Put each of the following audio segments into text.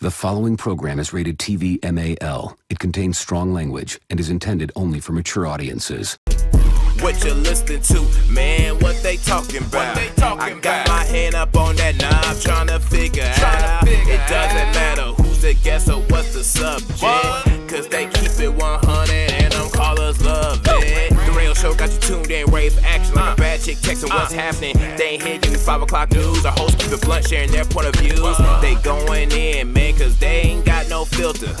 The following program is rated TV MAL. It contains strong language and is intended only for mature audiences. What you listening to, man? What they talking about? I got my hand up on that knob, trying to figure out. It doesn't matter who's the guest or what's the subject, cause they keep it 100 and them callers love it. The radio show got you tuned in, ready for action like a bad chick texting what's happening. They ain't here giving 5 o'clock news. Our hosts keep it blunt, sharing their point of views. They going in, man, cause they ain't got no filter.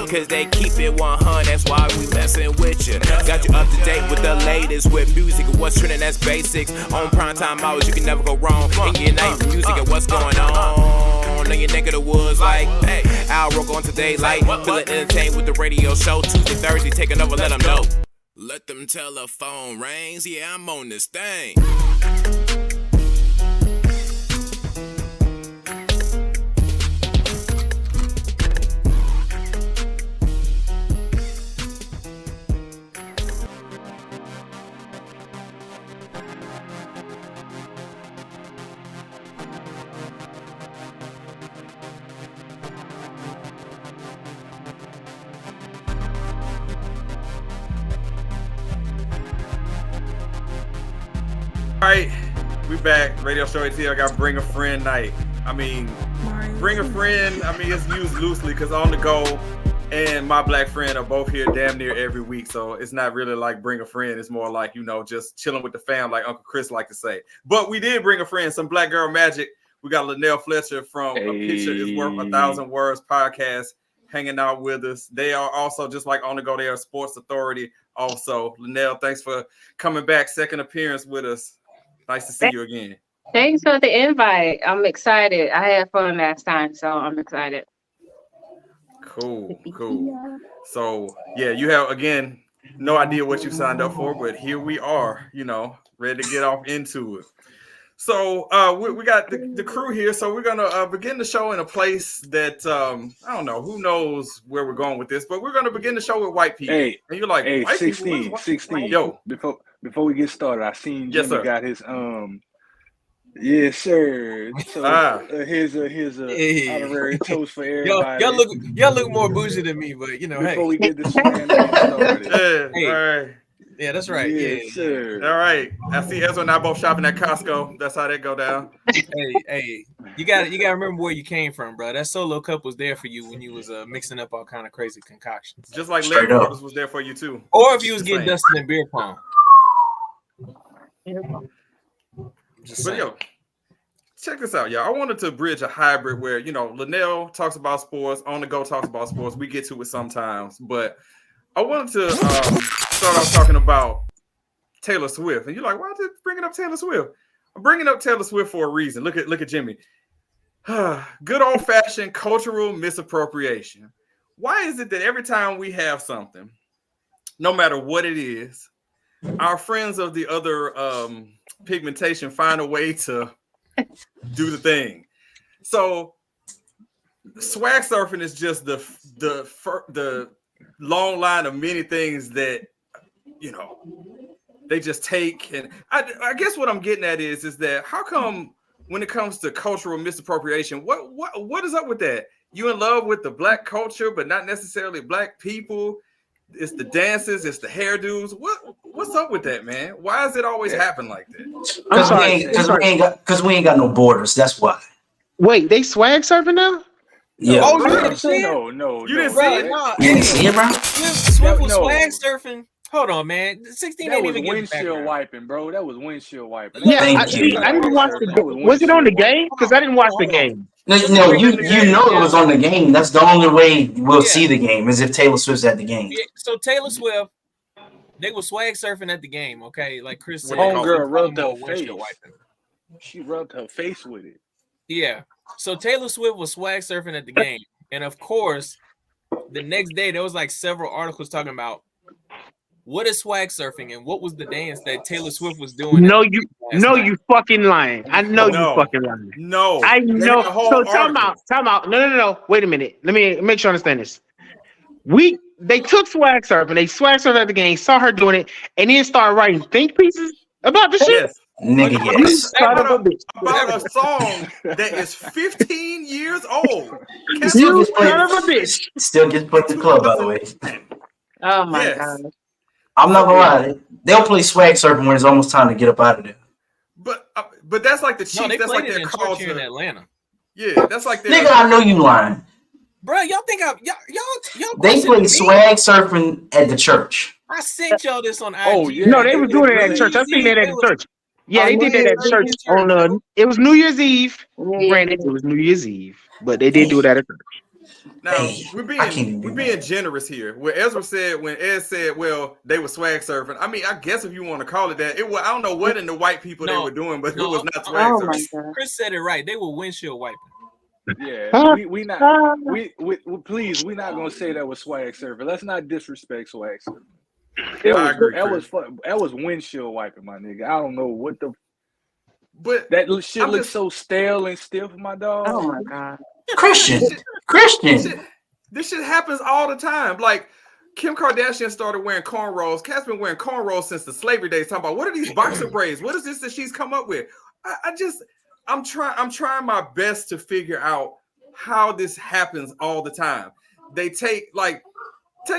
Cause they keep it 100, that's why we messing with you. Got you up to date with the latest with music and what's trending, that's basics. On primetime hours, you can never go wrong. And get night music and what's going on in your neck of the woods, like, hey, Al Roco on today, like, feeling entertained with the radio show. Tuesday, Thursday, taking over, let them know. Let them telephone rings, yeah, I'm on this thing. All right, we back. Radio Show ATL. I got Bring a Friend night. I mean, Bring a Friend, I mean, it's used loosely because On the Go and My Black Friend are both here damn near every week. So it's not really like Bring a Friend. It's more like, you know, just chilling with the fam, like Uncle Chris like to say. But we did bring a friend, some Black Girl Magic. We got Lynnel Fletcher from A Picture is Worth 1,000 Words podcast hanging out with us. They are also, just like On the Go, they are a sports authority also. Lynnel, thanks for coming back. Second appearance with us. Nice to see you again. Thanks for the invite. I'm excited. I had fun last time, so I'm excited. Cool. So, yeah, you have, again, no idea what you signed up for, but here we are, you know, ready to get off into it. So, we got the crew here, so we're going to begin the show in a place that, I don't know, who knows where we're going with this, but we're going to begin the show with white people. Hey, and you're like, hey, white 16, people? 16. Yo. Before we get started, I seen Yes, Jimmy sir. got his yes, sir. So here's a honorary toast for everybody. Y'all look more bougie than me, but you know, Before hey. we get this started. Yeah, all right. Yeah, that's right. Yes, Yeah. sir. All right. I see Ezra and I both shopping at Costco. That's how that go down. Hey, you gotta remember where you came from, bro. That solo cup was there for you when you was mixing up all kind of crazy concoctions. Just like Larry Brothers was there for you too. Or if you was getting dusted in beer pong. Just But saying. yo, check this out, y'all. I wanted to bridge a hybrid where, you know, Lynnel talks about sports, On the Go talks about sports. We get to it sometimes, but I wanted to start off talking about Taylor Swift. And you're like, why is it bringing up Taylor Swift? I'm bringing up Taylor Swift for a reason. Look at Jimmy. Good old-fashioned cultural misappropriation. Why is it that every time we have something, no matter what it is, our friends of the other pigmentation find a way to do the thing? So swag surfing is just the long line of many things that, you know, they just take. And I guess what I'm getting at is that how come when it comes to cultural misappropriation, what is up with that? You in love with the black culture, but not necessarily black people. It's the dances, it's the hairdos. What's up with that, man? Why does it always happen like that? Because we ain't got no borders. That's why. Wait, they swag surfing now? Yeah. Oh, you didn't see it? No. You didn't see it? You didn't see it, bro? Swift was swag surfing. Hold on, man. 16 That ain't was even getting windshield wiping, bro. That was windshield wiping. Yeah, I Thank you. didn't watch the game. Was it on the game? Because I didn't watch the game. No, you know it was on the game. That's the only way we'll see the game is if Taylor Swift's at the game. Yeah, so Taylor Swift, they were swag surfing at the game, okay? Like Chris said. Homegirl rubbed her windshield face. wiping. She rubbed her face with it. Yeah. So Taylor Swift was swag surfing at the game. And of course, the next day there was like several articles talking about what is swag surfing and what was the dance that Taylor Swift was doing. You fucking lying. I know you fucking lying. No. I know. So time article. out. No. Wait a minute. Let me make sure I understand this. They took swag surfing. They swag surfed at the game, saw her doing it, and then started writing think pieces about the shit. Yes. Nigga, yes. About a song that is 15 years old. Still gets put in the club, by the way. Oh my God. I'm not gonna lie. They'll play Swag Surfing when it's almost time to get up out of there. But that's like the Chiefs. No, that's like their culture culture in Atlanta. Yeah, that's like their Nigga, I know you lying. Bro, y'all think y'all They play Swag Surfing at the church. I sent y'all this on IG. Oh yeah, no, they were doing it at church. I seen that at the church. Yeah, they did that at church on it was New Year's Eve. Granted, it was New Year's Eve, but they did do it at a church. Now we're being generous here. When Ed said, well, they were swag surfing. I mean, I guess if you want to call it that, I don't know what in the white people they were doing, but it was not swag surfing. Chris said it right. They were windshield wiping. Yeah, we not please, we're not gonna say that was swag surfing. Let's not disrespect swag surfing. That was windshield wiping, my nigga. I don't know what the. But that shit looks so stale and stiff, my dog. Oh my God. Christian. This shit happens all the time. Like Kim Kardashian started wearing cornrows. Kat's been wearing cornrows since the slavery days. Talking about what are these boxer braids? What is this that she's come up with? I'm trying my best to figure out how this happens all the time. They take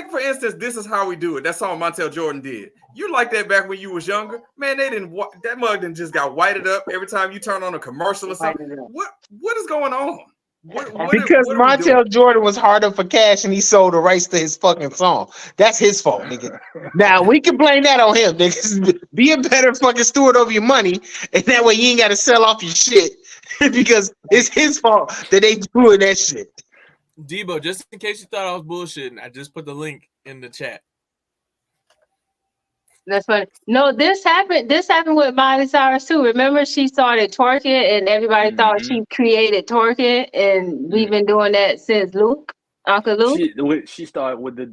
for instance, This Is How We Do It. That song Montel Jordan did. You like that back when you was younger, man? That mug didn't just got whited up every time you turn on a commercial or something. What is going on? Because Montel Jordan was hard up for cash and he sold the rights to his fucking song. That's his fault, nigga. Now we can blame that on him, nigga. Be a better fucking steward over your money, and that way you ain't got to sell off your shit because it's his fault that they doing that shit. Debo, just in case you thought I was bullshitting, I just put the link in the chat. That's funny. No, this happened with Miley Cyrus too. Remember, she started twerking, and everybody thought she created twerking, and we've been doing that since Uncle Luke. She started with the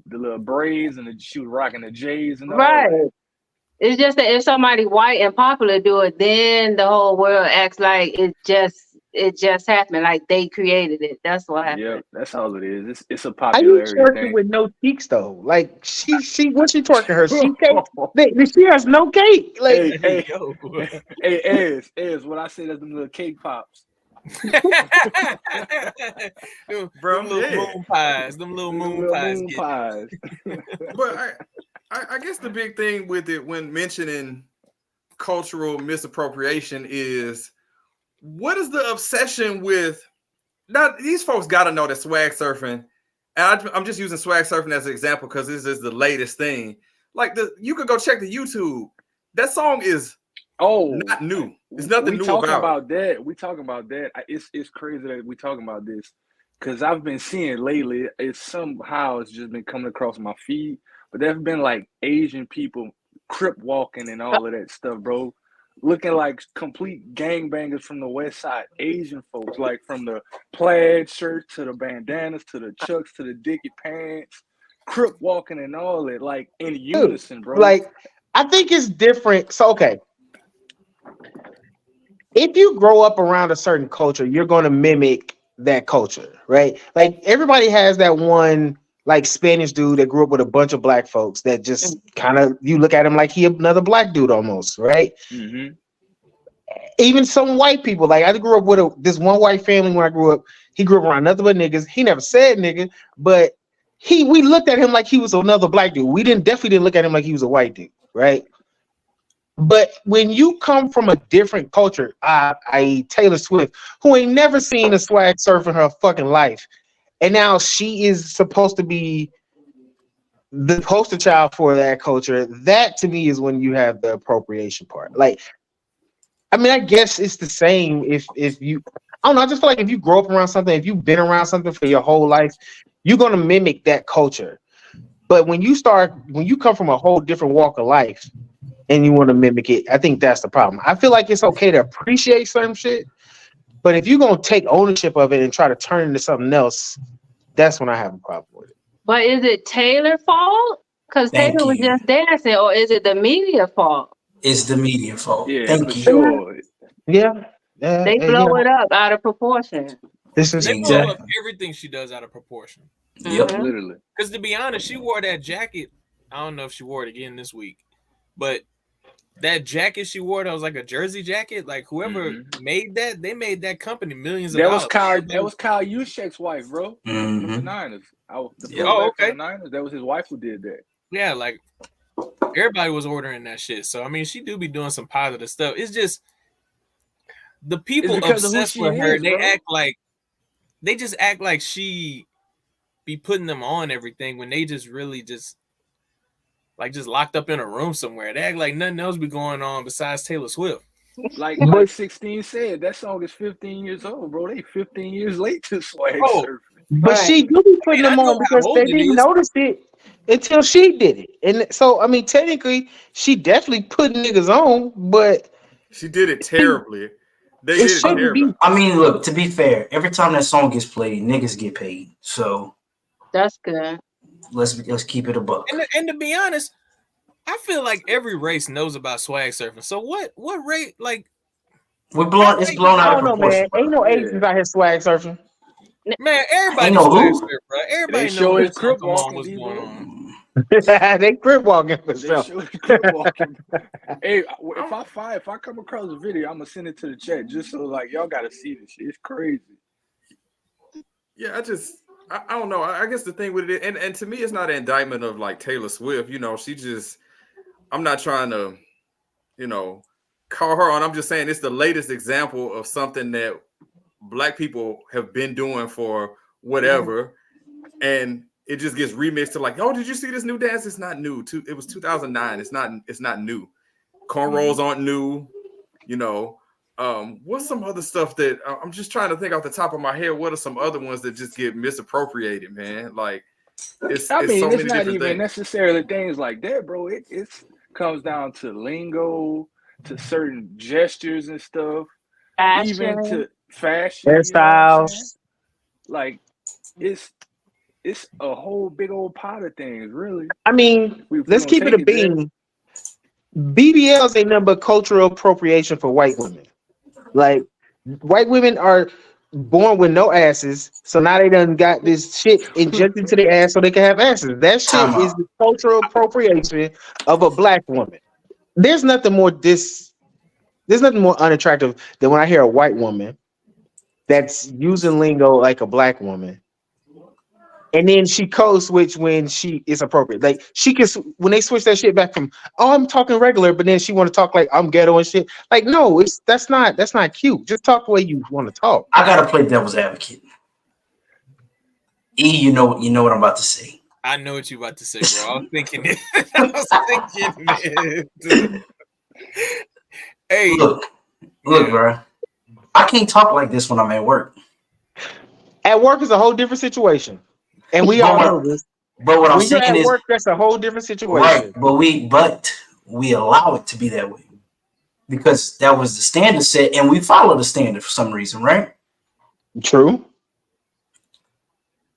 little braids, and she was rocking the J's and all right. that. It's just that if somebody white and popular do it, then the whole world acts like it just happened, like they created it. That's what happened. Yeah, that's all it is. It's a popularity thing. Are you twerking with no cheeks though? Like she what she twerking her? She has no cake. Like hey, Ez, what I say is them little cake pops. Bro, them little moon pies. But I guess the big thing with it when mentioning cultural misappropriation is what is the obsession with? Now these folks got to know that swag surfing, and I'm just using swag surfing as an example because this is the latest thing. Like you could go check the YouTube. That song is not new. There's nothing new about that. We talking about that. It's crazy that we talking about this because I've been seeing lately. It's just been coming across my feed, but there've been like Asian people crip walking and all of that stuff, bro. Looking like complete gangbangers from the West Side, Asian folks, like from the plaid shirts to the bandanas to the chucks to the dicky pants, crip walking and all that, like in unison, bro. Like, I think it's different. So, okay. If you grow up around a certain culture, you're going to mimic that culture, right? Like, everybody has that one, like, Spanish dude that grew up with a bunch of black folks that just kind of, you look at him like he another black dude almost, right? Mm-hmm. Even some white people, like I grew up with this one white family when I grew up. He grew up around nothing but niggas. He never said nigga, but we looked at him like he was another black dude. We definitely didn't look at him like he was a white dude, right? But when you come from a different culture, i.e. Taylor Swift, who ain't never seen a swag surf in her fucking life, and now she is supposed to be the poster child for that culture, that to me is when you have the appropriation part. Like, I mean, I guess it's the same if you, I don't know, I just feel like if you grow up around something, if you've been around something for your whole life, you're going to mimic that culture. But when you come from a whole different walk of life and you want to mimic it, I think that's the problem. I feel like it's okay to appreciate certain shit, but if you're going to take ownership of it and try to turn it into something else, that's when I have a problem with it. But is it Taylor's fault? Because Taylor was just dancing, or is it the media fault? It's the media fault. Yeah, Thank you. Sure. Yeah. They blow it up out of proportion. They blow up everything she does out of proportion. Yep, literally. Because to be honest, she wore that jacket. I don't know if she wore it again this week, but that jacket she wore, that was like a jersey jacket. Like whoever made that, they made that company millions of dollars. That was Kyle Juszczyk's wife, bro. From the Niners. Okay. The Niners. That was his wife who did that. Yeah, like everybody was ordering that shit. So I mean, she do be doing some positive stuff. It's just the people obsessed with her. They just act like she be putting them on everything when they just really just locked up in a room somewhere. They act like nothing else be going on besides Taylor Swift. Like 16 said, that song is 15 years old, bro. They 15 years late to Swag Surfing. But she do be putting them on because they didn't notice it until she did it. And so, I mean, technically, she definitely put niggas on, but she did it terribly. They did it terribly. I mean, look, to be fair, every time that song gets played, niggas get paid. So that's good. Let's keep it a buck. And to be honest, I feel like every race knows about swag surfing. So what race, like, it's blown out of proportion. Man. Ain't no Asians out here swag surfing. Man, everybody knows swag surf, bro. Everybody knows what's going on. They crib walking for sure. Hey, if I come across a video, I'm gonna send it to the chat just so like y'all gotta see this shit. It's crazy. Yeah, I don't know. I guess the thing with it, and to me, it's not an indictment of like Taylor Swift. You know, I'm not trying to, call her on. I'm just saying it's the latest example of something that Black people have been doing for whatever, and it just gets remixed to like, oh, did you see this new dance? It's not new. It was 2009. It's not new. Cornrows aren't new. What's some other stuff that I'm just trying to think off the top of my head? What are some other ones that just get misappropriated, man? Like, it's so many not different even things. Necessarily things like that, bro. It comes down to lingo, to certain gestures and stuff, even to fashion, hairstyles. Like, it's a whole big old pot of things, really. I mean, let's keep it a bean. BBLs ain't nothing but cultural appropriation for white women. Like, white women are born with no asses, so now they done got this shit injected to their ass so they can have asses. That shit is the cultural appropriation of a Black woman. There's nothing more unattractive than when I hear a white woman that's using lingo like a Black woman. And then she code switch when she is appropriate. Like she can, when they switch that shit back from, oh, I'm talking regular, but then she want to talk like I'm ghetto and shit. Like, no, that's not cute. Just talk the way you want to talk. I gotta play devil's advocate. You know what I'm about to say. I know what you about to say, bro. I was thinking it. Hey, look, bro. I can't talk like this when I'm at work. At work is a whole different situation. And we all know this. But what I'm saying is, work, that's a whole different situation. Right, but we allow it to be that way because that was the standard set, and we follow the standard for some reason, right? True.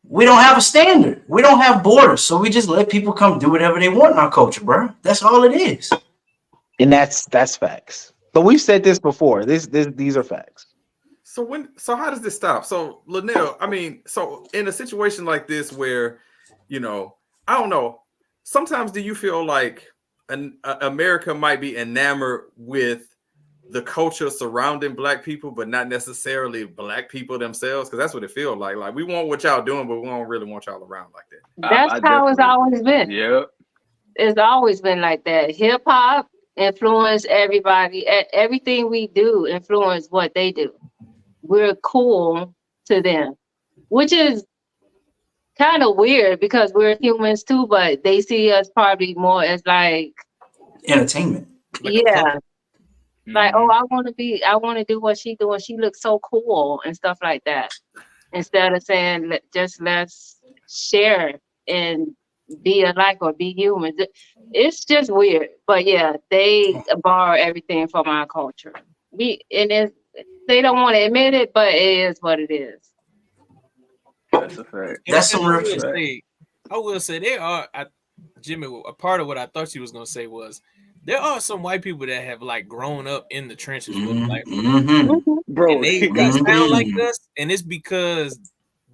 We don't have a standard. We don't have borders, so we just let people come do whatever they want in our culture, bro. That's all it is. And that's facts. But we've said this before. These are facts. So how does this stop? So Lynnel, I mean, so in a situation like this where, I don't know, sometimes do you feel like America might be enamored with the culture surrounding Black people, but not necessarily Black people themselves? Because that's what it feels like. Like we want what y'all doing, but we don't really want y'all around like that. That's how it's always been. Yeah. It's always been like that. Hip hop influence everybody. Everything we do influence what they do. We're cool to them, which is kind of weird because we're humans too, but they see us probably more as like entertainment. Yeah. Like, oh, I want to do what she doing. She looks so cool and stuff like that. Instead of saying, let's share and be alike or be human. It's just weird. But yeah, they borrow everything from our culture. They don't want to admit it, but it is what it is. That's a fact. That's some real fact. I will say there are, Jimmy, a part of what I thought she was going to say was, there are some white people that have like grown up in the trenches with Black people. Bro, and they sound like us, and it's because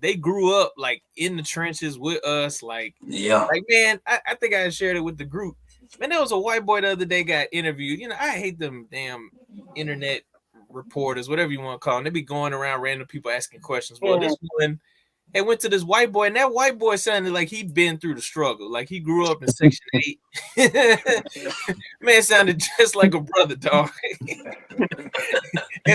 they grew up like in the trenches with us. Like, yeah, like man, I think I shared it with the group. Man, there was a white boy the other day got interviewed. You know, I hate them damn internet reporters, whatever you want to call them. They be going around random people asking questions. Well, this one, they went to this white boy, and that white boy sounded like he'd been through the struggle. Like he grew up in Section 8. Man sounded just like a brother, dog.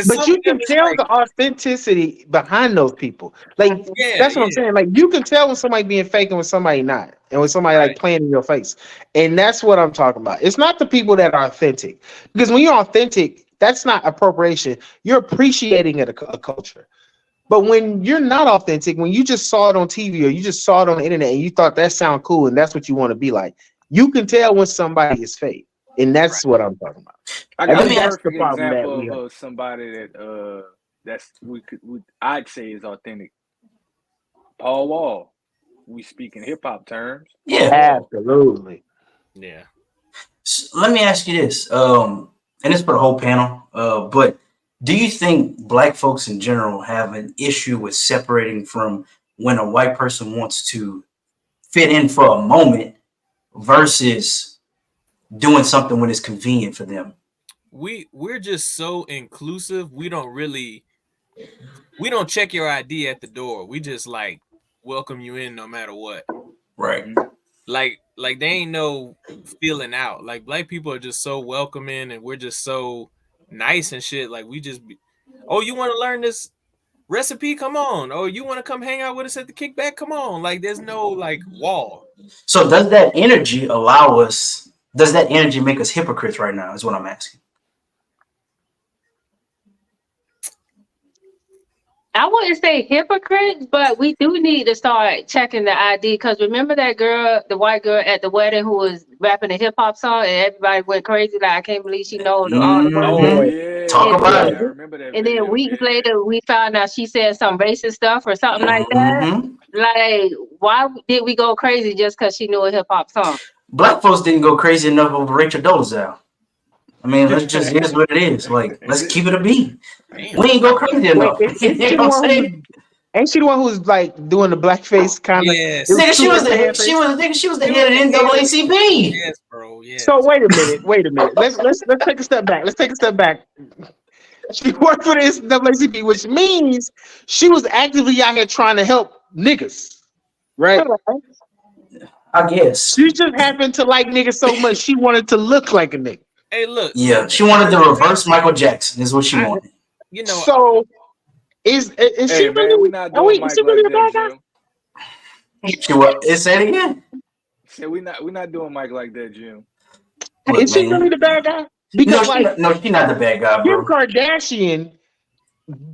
But you can tell the authenticity behind those people. Like that's what I'm saying. Like you can tell when somebody being fake and when somebody not, and when somebody like playing in your face. And that's what I'm talking about. It's not the people that are authentic, because when you're authentic, that's not appropriation. You're appreciating a culture. But when you're not authentic, when you just saw it on TV or you just saw it on the internet and you thought that sounded cool and that's what you want to be like, you can tell when somebody is fake. And that's what I'm talking about. I got think a that's the perfect problem example of somebody that I'd say is authentic. Paul Wall. We speak in hip hop terms. Yeah, absolutely. Yeah. So let me ask you this, and it's for the whole panel. But do you think black folks in general have an issue with separating from when a white person wants to fit in for a moment versus doing something when it's convenient for them? We're just so inclusive. We don't check your ID at the door. We just like welcome you in no matter what. Right. Like they ain't no feeling out. Like black people are just so welcoming and we're just so nice and shit. Like we just oh, you want to learn this recipe? Come on. Oh, you want to come hang out with us at the kickback? Come on. Like there's no like wall. So does that energy make us hypocrites right now is what I'm asking. I wouldn't say hypocrites, but we do need to start checking the ID, because remember that girl, the white girl at the wedding who was rapping a hip hop song and everybody went crazy like, I can't believe she knows all the words. Oh yeah, talk about it. I remember that. And then weeks later, we found out she said some racist stuff or something like that. Like, why did we go crazy just because she knew a hip hop song? Black folks didn't go crazy enough over Rachel Dolezal. I mean, let's just here's what it is. Like, let's keep it a beat. We ain't go crazy enough. Ain't she the one who's like doing the blackface kind of? Yes. Nigga, she was the head of the NAACP. Yes, bro. Yes. So wait a minute. Let's take a step back. She worked for the NAACP, which means she was actively out here trying to help niggas, right? I guess She just happened to like niggas so much she wanted to look like a nigga. Hey, look. Yeah, she wanted to reverse Michael Jackson. Is what she wanted. You know. So is she really? We're not doing Mike she really like a bad that, guy? Jim. She what? Say it again. Say we're not doing Mike like that, Jim. Look, Is she man. really the bad guy? Because she's not the bad guy, Kim bro. Kardashian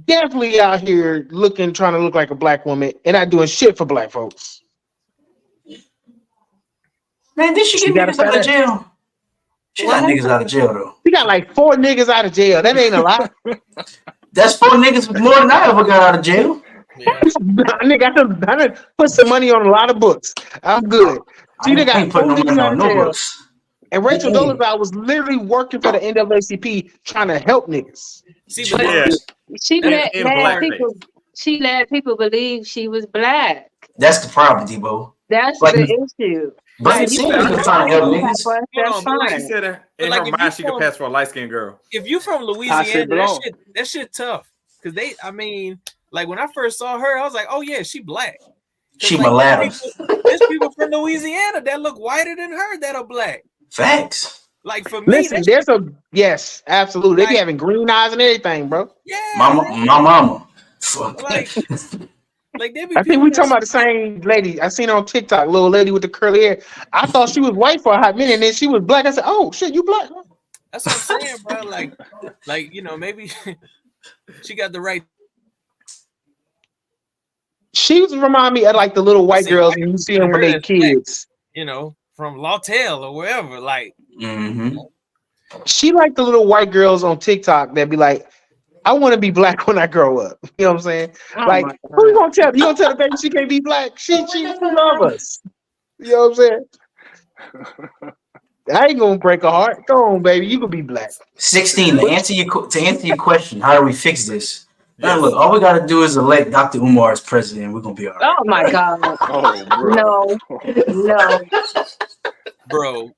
definitely out here trying to look like a black woman and not doing shit for black folks. Man, did she get niggas out of jail? She got niggas out of jail though. She got like 4 niggas out of jail. That ain't a lot. That's 4 niggas more than I ever got out of jail. Yeah. Nigga, I done put some money on a lot of books. I'm good. She done got 4 niggas out of jail. Books. And Rachel Dolezal was literally working for the NAACP trying to help niggas. See, She let people believe she was black. That's the problem, Debo. That's Like, the issue. Brian Simmons was trying to help niggas. That's fine. She said in her mind she could pass for a light-skinned girl. If you from Louisiana, that shit tough. Because like when I first saw her, I was like, oh yeah, she black. She like, mulatto. There's people from Louisiana that look whiter than her that are black. Facts. Like for me, listen, yes, absolutely. They be having green eyes and everything, bro. Yeah, my mama. Fuck. Like they be I think we talking about the same lady. I seen her on TikTok, little lady with the curly hair. I thought she was white for a hot minute, and then she was black. I said, "Oh shit, you black?" That's what I'm saying, bro. Like you know, maybe she got the right. She was remind me of like the little white girls when you see them when they kids. You know, from Lawtell or wherever. Like, she like the little white girls on TikTok that be like, I want to be black when I grow up. You know what I'm saying? Like, who you gonna tell? You gonna tell the baby she can't be black? She love us. You know what I'm saying? I ain't gonna break her heart. Go on, baby. You can be black. 16. To answer your question, how do we fix this? Now look, all we gotta do is elect Dr. Umar as president. We're gonna be all right. Oh my God. Oh, bro. No. bro.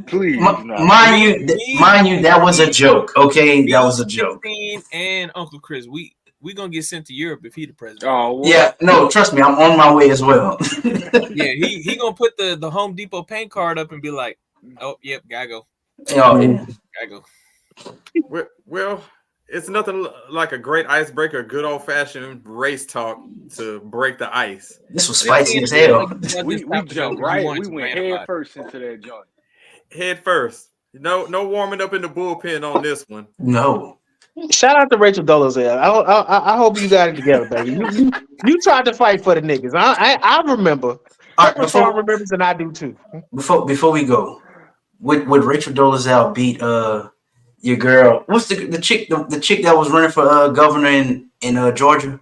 Please, mind you, that was a joke. Okay, that was a joke. And Uncle Chris, we gonna get sent to Europe if he the president. Oh, what? Yeah, no, trust me, I'm on my way as well. Yeah, he gonna put the Home Depot paint card up and be like, oh, yep, gotta go. Gotta go. Well, it's nothing like a great icebreaker, good old fashioned race talk to break the ice. This was spicy as hell. We jumped right. We went head first into that joint. Head first. No warming up in the bullpen on this one. No. Shout out to Rachel Dolezal. I hope you got it together, baby. You tried to fight for the niggas. I remember. Before remembers, and I do too. Before we go, would Rachel Dolezal beat your girl? What's the chick that was running for governor in Georgia?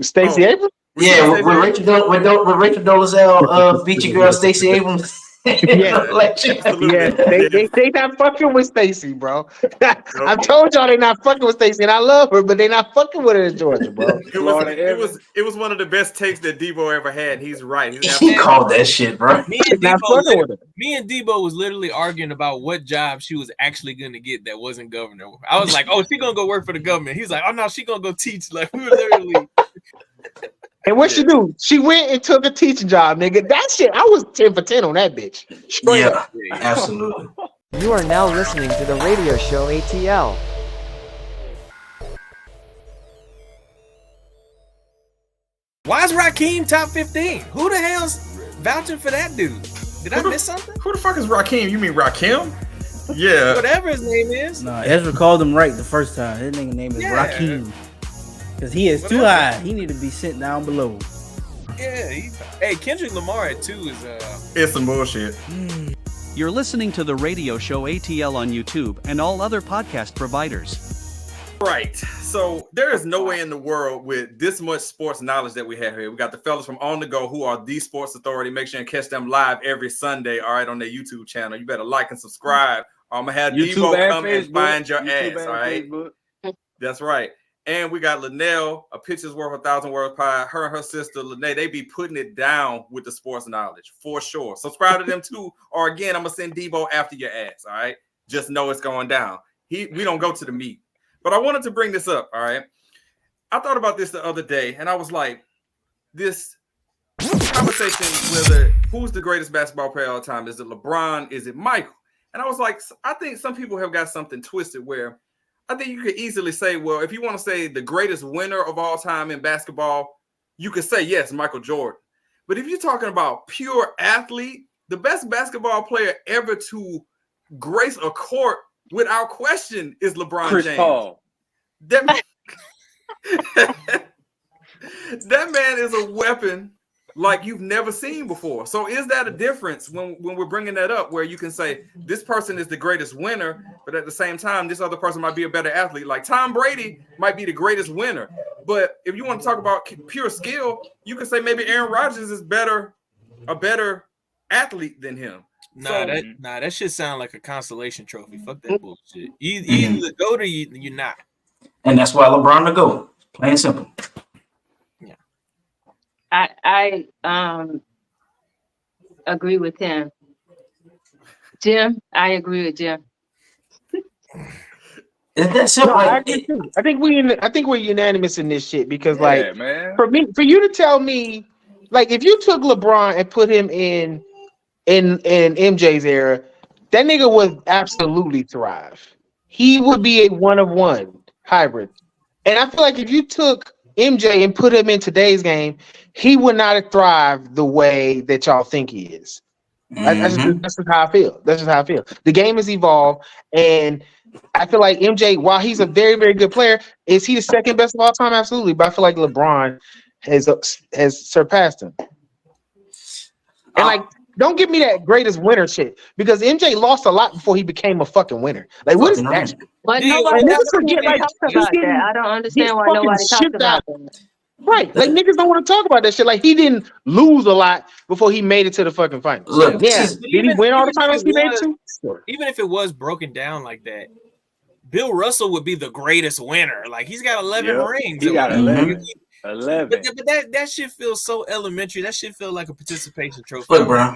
Stacey Abrams. Yeah, would Rachel Dolezal beat your girl Stacey Abrams? Yeah, they not fucking with Stacey, bro. I've told y'all they not fucking with Stacey, and I love her, but they not fucking with her in Georgia, bro. It was one of the best takes that Debo ever had. He's right. He called that shit, bro. Me and Debo was literally arguing about what job she was actually going to get that wasn't governor. I was like, oh, she gonna go work for the government. He's like, oh no, she gonna go teach. Like, we were literally. And what she do? She went and took a teaching job, nigga. That shit, I was 10 for 10 on that bitch. Straight up. Absolutely. You are now listening to the radio show ATL. Why is Raheem top 15? Who the hell's vouching for that dude? Did I miss something? Who the fuck is Raheem? You mean Rakim? Yeah. Whatever his name is. No, Ezra called him right the first time. His nigga name is Rakim. Because he is too high. He need to be sent down below. Yeah. Hey, Kendrick Lamar at 2 is it's some bullshit. You're listening to the radio show ATL on YouTube and all other podcast providers. Right. So there is no way in the world with this much sports knowledge that we have here. We got the fellas from On The Go who are the sports authority. Make sure and catch them live every Sunday, all right, on their YouTube channel. You better like and subscribe. I'm going to have Debo come and find your ass, all right? That's right. And we got Lynnel, a picture's worth 1,000 words pie. Her and her sister, Lynnel, they be putting it down with the sports knowledge, for sure. Subscribe to them too, or again, I'm going to send Debo after your ass, all right? Just know it's going down. We don't go to the meet. But I wanted to bring this up, all right? I thought about this the other day, and I was like, this conversation whether who's the greatest basketball player of all time? Is it LeBron? Is it Michael? And I was like, I think some people have got something twisted where I think you could easily say, well, if you want to say the greatest winner of all time in basketball, you could say, yes, Michael Jordan. But if you're talking about pure athlete, the best basketball player ever to grace a court without question is LeBron Chris James. Paul. That man is a weapon like you've never seen before. So is that a difference when we're bringing that up where you can say this person is the greatest winner, but at the same time, this other person might be a better athlete? Like Tom Brady might be the greatest winner. But if you want to talk about pure skill, you can say maybe Aaron Rodgers is a better athlete than him. That shit sound like a consolation trophy. Fuck that bullshit. You either go to you're not. And that's why LeBron to go. Plain simple. Yeah. I agree with him. Jim, I agree with Jim. Is that simple? No, I think we're unanimous in this shit because, man. for you to tell me, like, if you took LeBron and put him in MJ's era, that nigga would absolutely thrive. He would be a 1-of-1 hybrid. And I feel like if you took MJ and put him in today's game, he would not have thrived the way that y'all think he is. That's just how I feel. That's just how I feel. The game has evolved, and I feel like MJ, while he's a very, very good player, is he the second best of all time? Absolutely. But I feel like LeBron has surpassed him. And don't give me that greatest winner shit because MJ lost a lot before he became a fucking winner. Like, what is that? But nobody talks about that. I don't understand why nobody talks about that. Right. Like, niggas don't want to talk about that shit. Like, he didn't lose a lot before he made it to the fucking finals. Look, did he win all the finals he made it to? Sure. Even if it was broken down like that, Bill Russell would be the greatest winner. Like, he's got 11 rings. He got 11. 11. But that shit feels so elementary. That shit feels like a participation trophy. Look, bro,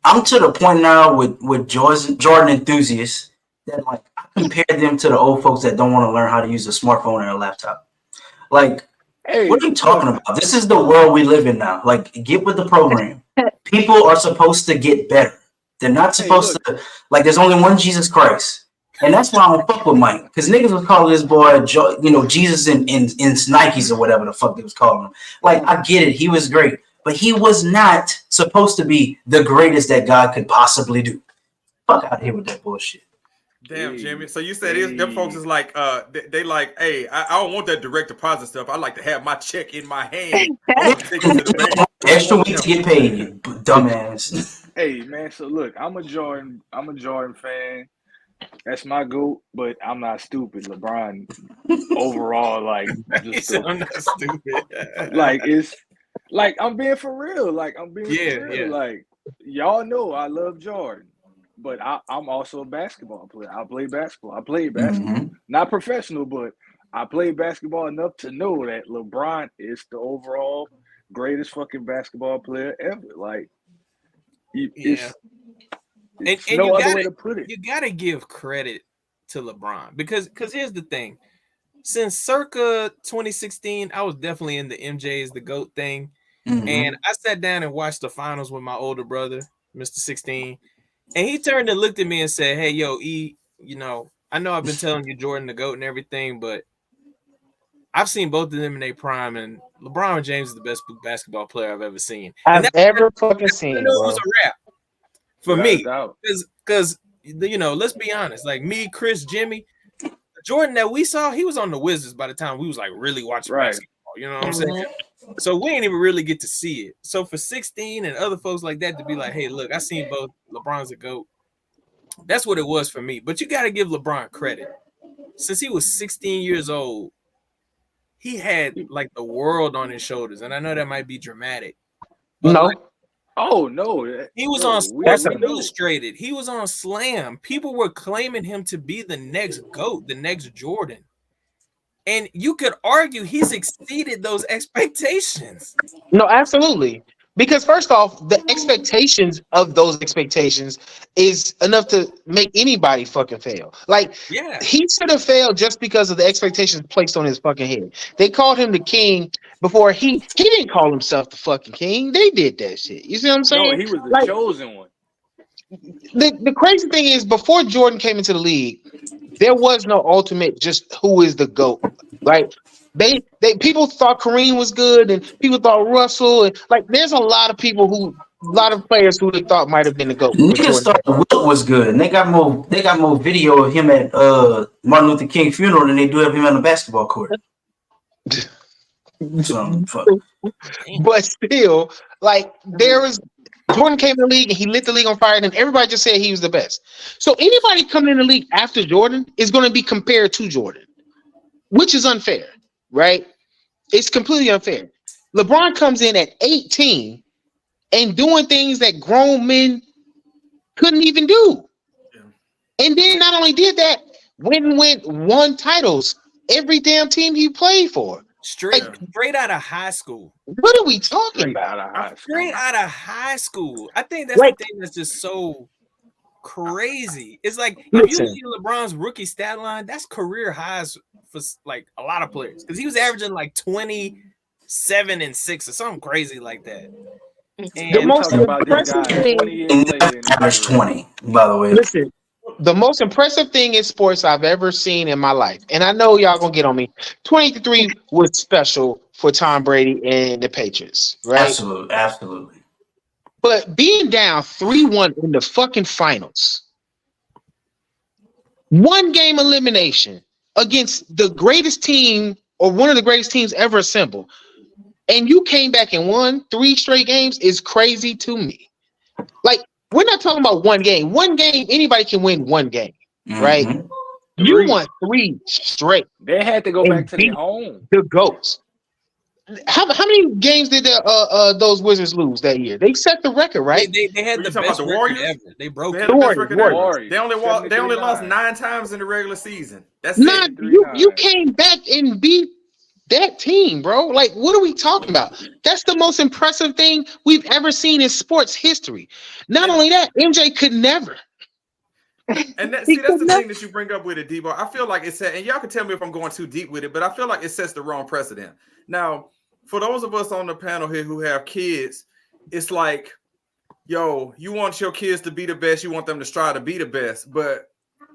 I'm to the point now with Jordan enthusiasts that like I compare them to the old folks that don't want to learn how to use a smartphone or a laptop. Like, what are you talking about? This is the world we live in now. Like, get with the program. People are supposed to get better. They're not supposed to, like, there's only one Jesus Christ. And that's why I don't fuck with Mike. Because niggas was calling this boy, Jesus in Nikes or whatever the fuck they was calling him. Like, I get it. He was great. But he was not supposed to be the greatest that God could possibly do. Fuck out of here with that bullshit. Damn, Jimmy. So you said them folks is like, they like, hey, I don't want that direct deposit stuff. I like to have my check in my hand. Extra week to get paid, you dumbass. Hey man, so look, I'm a Jordan fan. That's my GOAT, but I'm not stupid. LeBron overall, like, I'm not stupid. Like, it's like I'm being for real. Like, I'm being for real. Yeah. Like, y'all know I love Jordan, but I'm also a basketball player. I play basketball. I played basketball, not professional, but I played basketball enough to know that LeBron is the overall greatest fucking basketball player ever. Like, it's and no other way to put it. You gotta give credit to LeBron because here's the thing. Since circa 2016, I was definitely in the MJ is the GOAT thing. And I sat down and watched the finals with my older brother, Mr. 16. And he turned and looked at me and said, hey, yo, E, I know I've been telling you Jordan the GOAT and everything, but I've seen both of them in their prime, and LeBron James is the best basketball player I've ever seen. I've ever fucking seen. It was a wrap for me. Because, let's be honest. Like me, Chris, Jimmy, Jordan that we saw, he was on the Wizards by the time we was like really watching basketball. You know what I'm saying? So we ain't even really get to see it. So for 16 and other folks like that to be like, hey, look, I seen both. LeBron's a GOAT. That's what it was for me. But you got to give LeBron credit. Since he was 16 years old, he had like the world on his shoulders. And I know that might be dramatic. No. He was on Sports Illustrated. He was on Slam. People were claiming him to be the next GOAT, the next Jordan. And you could argue he's exceeded those expectations. No, absolutely. Because first off, the expectations of those expectations is enough to make anybody fucking fail. Like, he should have failed just because of the expectations placed on his fucking head. They called him the king before he didn't call himself the fucking king. They did that shit. You see what I'm saying? No, he was the chosen one. The crazy thing is, before Jordan came into the league, there was no ultimate just who is the GOAT. Like, they people thought Kareem was good, and people thought Russell, and like there's a lot of players who they thought might have been the GOAT. Niggas thought Wilt was good, and they got more video of him at Martin Luther King funeral than they do of him on the basketball court. But still, like Jordan came in the league and he lit the league on fire, and everybody just said he was the best. So anybody coming in the league after Jordan is going to be compared to Jordan, which is unfair, right? It's completely unfair. LeBron comes in at 18 and doing things that grown men couldn't even do. And then not only did that, won titles every damn team he played for. Straight out of high school. What are we talking about? Straight out of high school. I think that's the thing that's just so crazy. It's like if you see LeBron's rookie stat line, that's career highs for like a lot of players because he was averaging like 27 and 6 or something crazy like that. And the most impressive thing, average 20, by the way. Listen, the most impressive thing in sports I've ever seen in my life, and I know y'all gonna get on me. 23 was special for Tom Brady and the Patriots, right? Absolutely. But being down 3-1 in the fucking finals, one game elimination against the greatest team or one of the greatest teams ever assembled, and you came back and won 3 straight games is crazy to me. Like, we're not talking about one game. One game, anybody can win one game, right? You won 3 straight. They had to go back to their home. The GOATs. How many games did those Wizards lose that year? They set the record, right? They had the best record ever. They broke it. They only lost 9 times in the regular season. That's you came back and beat that team, bro. Like, what are we talking about? That's the most impressive thing we've ever seen in sports history. Not only that, MJ could never. And that's the thing that you bring up with it, Debo. I feel like it said, and y'all can tell me if I'm going too deep with it, but I feel like it sets the wrong precedent. Now, for those of us on the panel here who have kids, it's like, yo, you want your kids to be the best, you want them to strive to be the best. But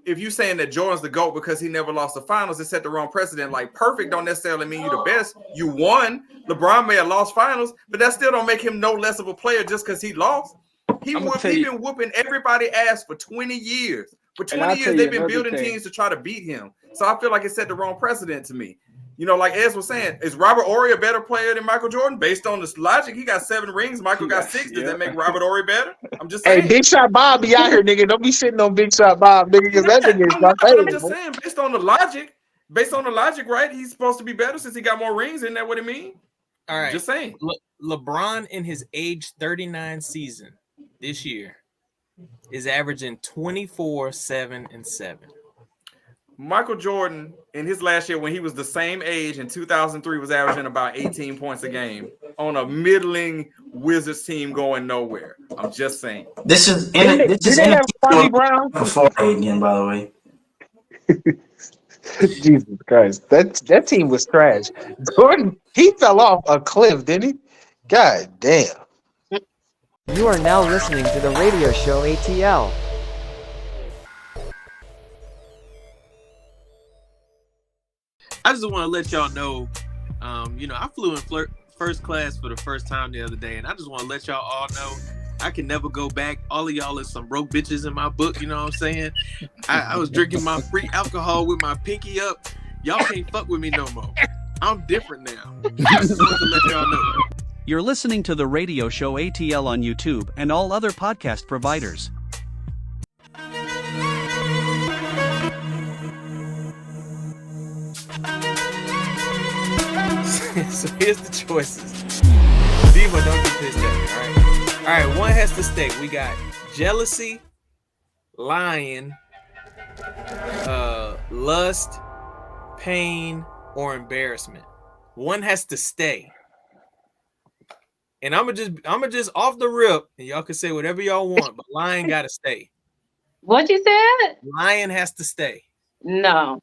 if you're saying that Jordan's the GOAT because he never lost the finals, it set the wrong precedent. Like, perfect don't necessarily mean you're the best. You won. LeBron may have lost finals, but that still don't make him no less of a player just because he lost. He's been whooping everybody's ass for 20 years. For 20 years, they've been building teams to try to beat him. So I feel like it set the wrong precedent to me. You know, like Ez was saying, is Robert Horry a better player than Michael Jordan? Based on this logic, he got 7 rings. Michael got 6. Does that make Robert Horry better? I'm just saying. Hey, Big Shot Bob be out here, nigga. Don't be sitting on Big Shot Bob, nigga, because that nigga is my favorite. I'm just saying, based on the logic, right? He's supposed to be better since he got more rings. Isn't that what it means? All right. Just saying. LeBron in his age 39 season this year is averaging 24, 7, and 7. Michael Jordan in his last year when he was the same age in 2003 was averaging about 18 points a game on a middling Wizards team going nowhere. I'm just saying. This is Bobby Brown before again, by the way. Jesus Christ, that team was trash. Jordan, he fell off a cliff, didn't he? God damn. You are now listening to the radio show ATL. I just want to let y'all know, I flew in first class for the first time the other day, and I just want to let y'all all know I can never go back. All of y'all is some broke bitches in my book, you know what I'm saying? I was drinking my free alcohol with my pinky up. Y'all can't fuck with me no more. I'm different now. I just want to let y'all know. You're listening to the radio show ATL on YouTube and all other podcast providers. So here's the choices. Debo, don't get pissed at me, all right? All right, one has to stay. We got jealousy, lying, lust, pain, or embarrassment. One has to stay. And I'm gonna just off the rip, and y'all can say whatever y'all want, but lying gotta stay. What you said? Lying has to stay. No.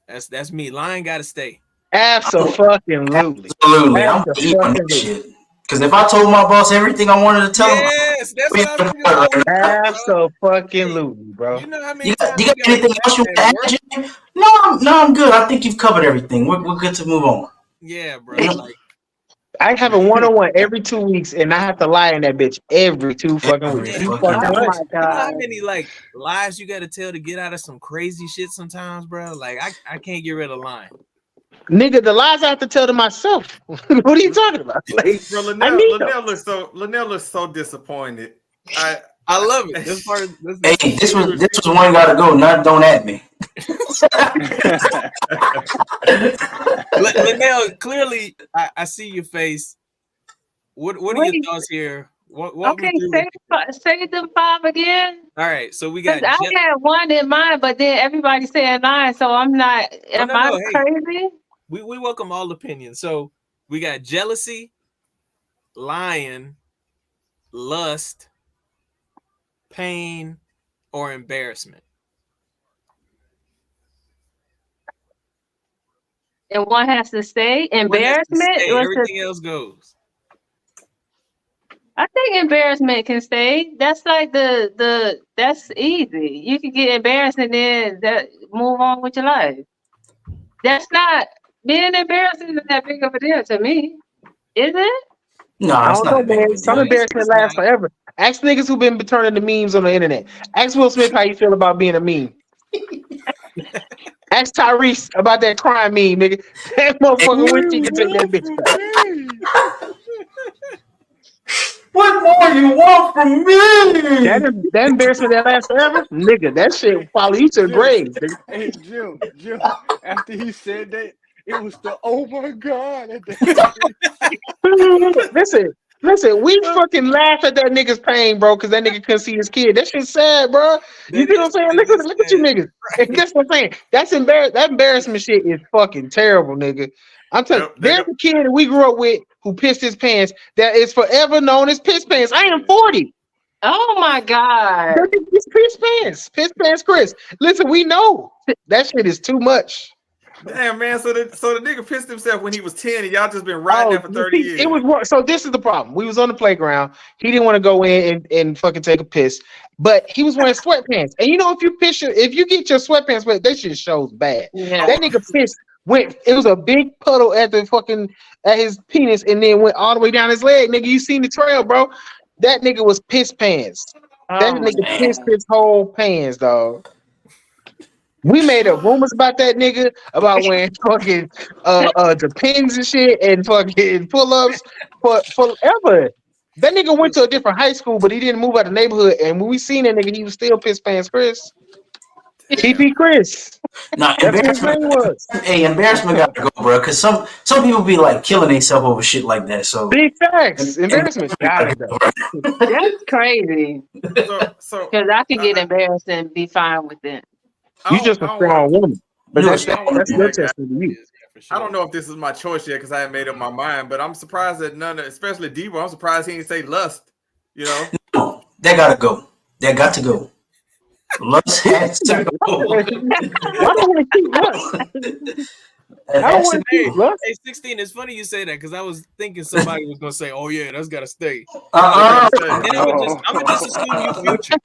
That's me. Lying gotta stay. Absolutely. Absolutely. I'm eating on that shit. Because if I told my boss everything I wanted to tell him, yes, that's what I'm doing. Absolutely, bro. You know how many you got anything else you want to add, Jimmy? No, I'm good. I think you've covered everything. We're good to move on. Yeah, bro. Like, I have a one-on-one every 2 weeks, and I have to lie in that bitch every 2 fucking weeks. oh my God. You know how many like lies you got to tell to get out of some crazy shit sometimes, bro? Like I can't get rid of lying. Nigga, the lies I have to tell to myself. What are you talking about? Like, bro, Lynnel looks so disappointed. I love it. This was one gotta go. Not don't at me. Lynnel, clearly, I see your face. What are your thoughts here? Okay, say them 5 again. All right, so we got. I had one in mind, but then everybody said 9, so I'm not. Am I crazy? We welcome all opinions. So we got jealousy, lying, lust, pain, or embarrassment. And one has to stay. Embarrassment. Everything else goes. I think embarrassment can stay. That's like that's easy. You can get embarrassed and then move on with your life. That's not being embarrassed isn't that big of a deal to me, is it? No, it's not. Some embarrassment lasts forever. Ask niggas who've been turning the memes on the internet. Ask Will Smith how you feel about being a meme. Ask Tyrese about that crime meme, nigga. That motherfucker wish he could take that bitch. What more you want from me? That embarrassment that lasts forever? Nigga, that shit will follow you to the grave. Hey, Jim, after he said that, it was the oh my God. Listen, Listen, we fucking laugh at that nigga's pain, bro, because that nigga couldn't see his kid. That shit's sad, bro. You see what I'm saying? Look at you niggas. That's what I'm saying. That's that embarrassment shit is fucking terrible, nigga. I'm telling you, there's a kid that we grew up with who pissed his pants that is forever known as piss pants. I am 40. Oh my God. It's piss pants. Piss pants Chris. Listen, we know that shit is too much. Damn, man. So the nigga pissed himself when he was 10 and y'all just been riding there for 30 years. It was so this is the problem. We was on the playground. He didn't want to go in and fucking take a piss, but he was wearing sweatpants. And you know, if you get your sweatpants wet, that shit shows bad. Yeah. That nigga pissed it was a big puddle at his penis and then went all the way down his leg. Nigga, you seen the trail, bro. That nigga was piss pants. That nigga pissed his whole pants, dog. We made up rumors about that nigga about wearing fucking depends and shit and fucking pull-ups for forever. That nigga went to a different high school, but he didn't move out of the neighborhood. And when we seen that nigga, he was still piss pants Chris. TP Chris. Nah, embarrassment. Hey, embarrassment got to go, bro. Because some people be like killing themselves over shit like that. So big facts. Embarrassment got to go. That's crazy. So because I could get embarrassed and be fine with it. You just a strong woman. But that's your testament to you. I don't know if this is my choice yet because I haven't made up my mind, but I'm surprised that none of, especially Debo, I'm surprised he didn't say lust. You know? No, that gotta go. That got to go. Lust has to go. I don't want to keep lust. I don't want to keep lust. Hey, 16, it's funny you say that because I was thinking somebody was going to say, oh, yeah, that's got to stay. Uh-uh. And I'm going to just assume you future.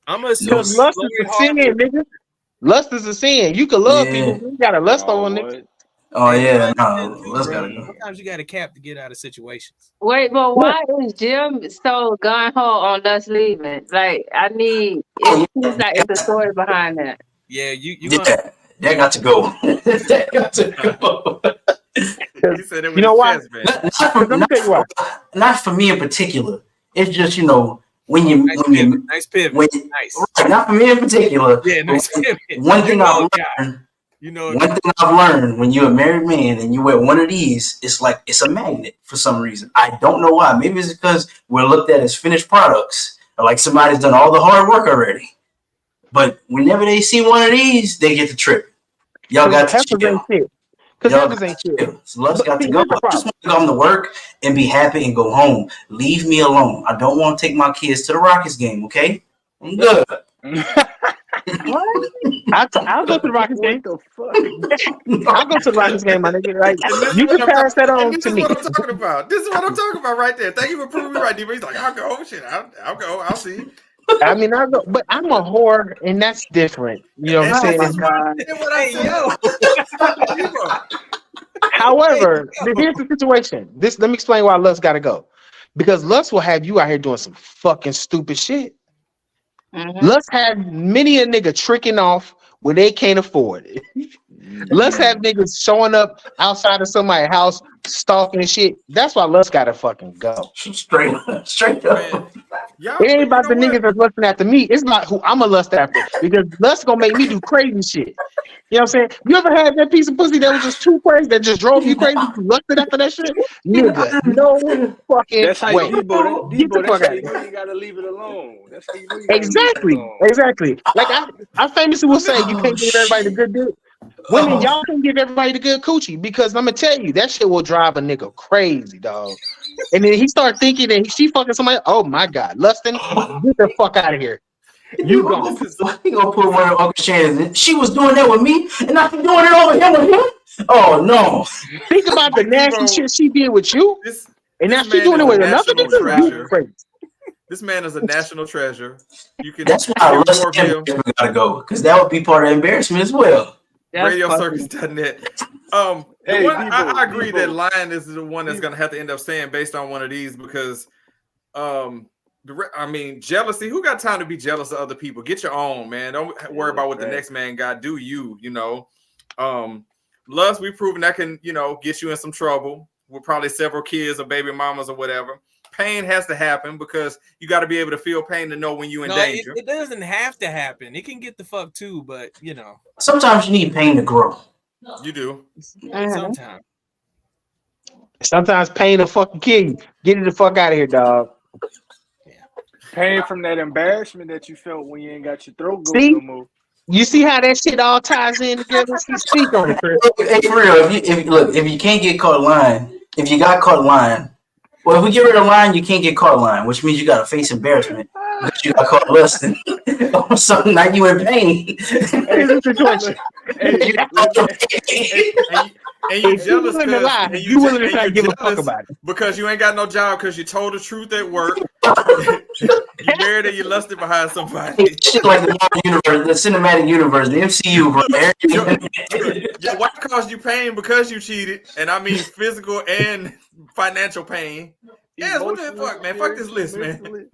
I'm going to assume lust is a sin, nigga. Lust is a sin. You can love people, you gotta lust on niggas. Oh yeah, no, let's gotta go. Sometimes you got to cap to get out of situations. Wait, but why is Jim so gun ho on us leaving? Like, I need it's a story behind that. Yeah, that got to go. That got to go. You know why? Not for me in particular. It's just, you know, when you nice pivot. Nice. Right, not for me in particular. Yeah, nice pivot. One thing I've learned when you're a married man and you wear one of these, it's like it's a magnet for some reason. I don't know why. Maybe it's because we're looked at as finished products, or like somebody's done all the hard work already. But whenever they see one of these, they get the trip. Y'all got to chill. Because niggas ain't chill. So let's got to go. I just want to come to work and be happy and go home. Leave me alone. I don't want to take my kids to the Rockets game, okay? I'm good. I'll go to the Rockets game. I'll go to the Rockets game, my nigga. Right? You can pass that on to me. This is what I'm talking about. This is what I'm talking about right there. Thank you for proving me right, Debo. He's like, I'll go. Shit, I'll go. I'll see. I mean, I'll go, but I'm a whore, and that's different. You know what I'm saying? However, here's the situation. Let me explain why lust got to go. Because lust will have you out here doing some fucking stupid shit. Mm-hmm. Lust have many a nigga tricking off when they can't afford it. Lust have niggas showing up outside of somebody's house stalking and shit. That's why lust gotta fucking go. Straight up. It ain't about the niggas that's lusting after me. It's not who I'm a lust after. Because lust gonna make me do crazy shit. You know what I'm saying? You ever had that piece of pussy that was just too crazy that just drove you crazy? You lusted after that shit? Nigga, no fucking that's how way. You gotta leave it alone. That's how you know Exactly. Like I famously will say, you can't give everybody the good dick. Women, y'all can give everybody the good coochie because I'm gonna tell you that shit will drive a nigga crazy, dog. And then he start thinking that she fucking somebody. Oh my god, lusting, get the fuck out of here. You go. He gonna put one of Uncle Shannon's in. She was doing that with me, and I been doing it over here with him. Oh no! Think about the nasty shit she did with you, and now she doing it with another nigga. This man is a national treasure. You can. That's why lust gotta go because that would be part of embarrassment as well. RadioCircus.net. I agree that lying is the one that's going to have to end up staying based on one of these because, jealousy. Who got time to be jealous of other people? Get your own, man. Don't worry about what the next man got. Do you, you know? Lust, we've proven that can, get you in some trouble with probably several kids or baby mamas or whatever. Pain has to happen because you got to be able to feel pain to know when you're in danger. It doesn't have to happen. It can get the fuck too, but sometimes you need pain to grow. You do. Sometimes. Sometimes pain will fucking kill you. Get it the fuck out of here, dog. Pain from that embarrassment that you felt when you ain't got your throat goat See? no more. You see how that shit all ties in together? Speak on it, Chris. Hey, for real, if you can't get caught lying, if you got caught lying, well, if we get rid of lying, you can't get caught lying, which means you got to face embarrassment because you got caught lusting. So now you in pain. And you jealous because you willing to not give a fuck about it because you ain't got no job because you told the truth at work. You married and you lusted behind somebody. Shit like the Marvel universe, the cinematic universe, the MCU, bro. Your wife caused you pain because you cheated, and I mean physical and financial pain. Yes, what the fuck, man? Fuck this list, man. You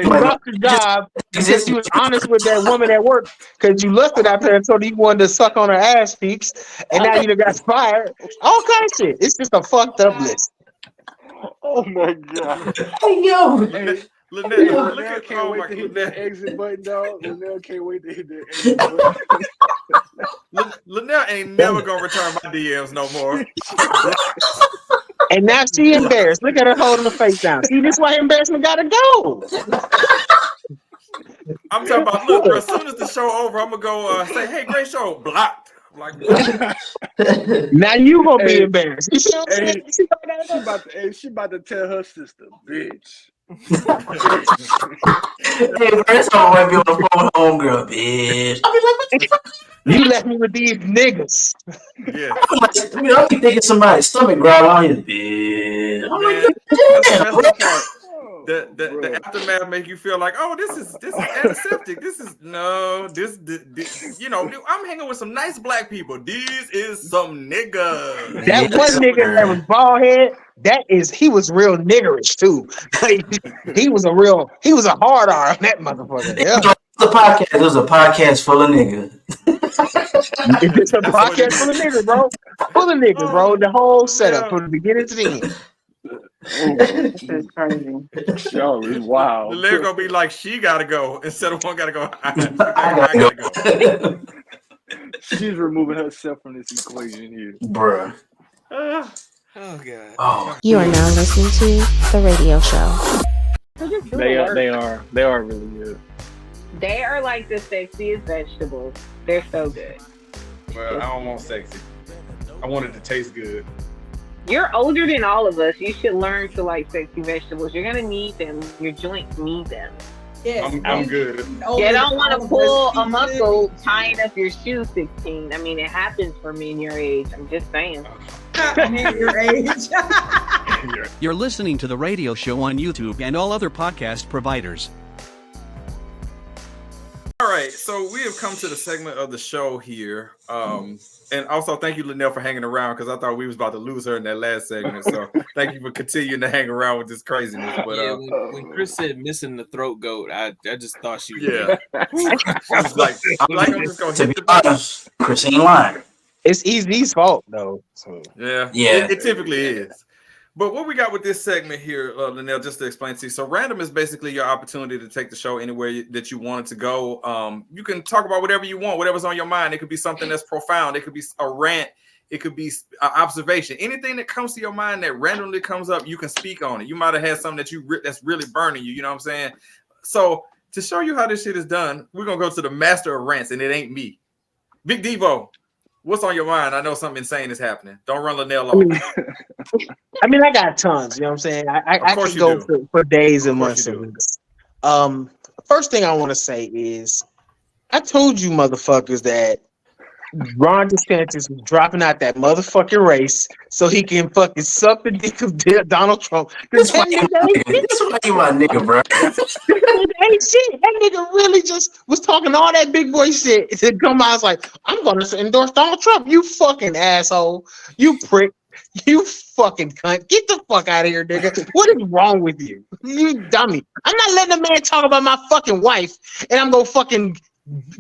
lost your job because you was honest with that woman at work because you lusted out there and told her you wanted to suck on her ass cheeks, and now you done got fired. All kinds of shit. It's just a fucked up list. Oh my god. Hey, yo. Hey, Lynnel can't wait to hit that exit button, dog. Lynnel can't wait to hit that exit button. Lynnel ain't never gonna return my DMs no more. And now she embarrassed. Look at her holding the face down. See, this is why embarrassment gotta go. I'm talking about, look, bro, as soon as the show over, I'm gonna go say, hey, great show, blocked. Like, now you gonna be embarrassed. You see what I'm saying? She about to tell her sister, bitch. Hey, first time I might be on the phone with homegirl, bitch. I'll be like, what the fuck? You left me with these niggas. Yeah. I'll be thinking somebody's stomach growl on you, bitch. I'm like, damn. The aftermath make you feel like, oh, this is antiseptic. This you know, I'm hanging with some nice black people. This is some nigga. That one nigga that was bald head, he was real niggerish too. he was a hard R on that motherfucker. Yeah. It was a podcast full of niggas. It's a podcast full of niggas, bro. Full of niggas, bro. The whole setup from the beginning to the end. This is crazy. Yo, it's wild. The lyric gonna be like, she gotta go instead of one gotta go. I gotta go. She's removing herself from this equation here, bruh. Oh god. Oh. You are now listening to The Radio Show. They are really good. They are like the sexiest vegetables. They're so good. Well, I don't want sexy. I want it to taste good. You're older than all of us. You should learn to like sexy vegetables. You're gonna need them. Your joints need them. Yes, I'm good. You don't want to pull a muscle tying up your shoe 16. I mean, it happens for me in your age. I'm just saying. Your age. You're listening to The Radio Show on YouTube and all other podcast providers. All right, so we have come to the segment of the show here. And also thank you, Lynnel, for hanging around because I thought we was about to lose her in that last segment. So thank you for continuing to hang around with this craziness. But yeah, when Chris said missing the throat goat, I just thought she was I was like, I'm just gonna hit the honest, Chris ain't lying. It's Easy's fault though. So. Yeah. It typically is. But what we got with this segment here, Lynnel, just to explain to you. So random is basically your opportunity to take the show anywhere that you want it to go. You can talk about whatever you want, whatever's on your mind. It could be something that's profound. It could be a rant. It could be an observation. Anything that comes to your mind that randomly comes up, you can speak on it. You might have had something that that's really burning you. You know what I'm saying? So to show you how this shit is done, we're going to go to the master of rants, and it ain't me. Big Debo. What's on your mind? I know something insane is happening. Don't run Lynnel off. I mean, I got tons. You know what I'm saying? I can go for days and months. First thing I want to say is, I told you motherfuckers that Ron DeSantis was dropping out that motherfucking race so he can fucking suck the dick of Donald Trump. That's why you my nigga, bro. Ain't shit. That nigga really just was talking all that big boy shit to come out. I was like, I'm gonna endorse Donald Trump. You fucking asshole. You prick. You fucking cunt. Get the fuck out of here, nigga. What is wrong with you? You dummy. I'm not letting a man talk about my fucking wife and I'm gonna fucking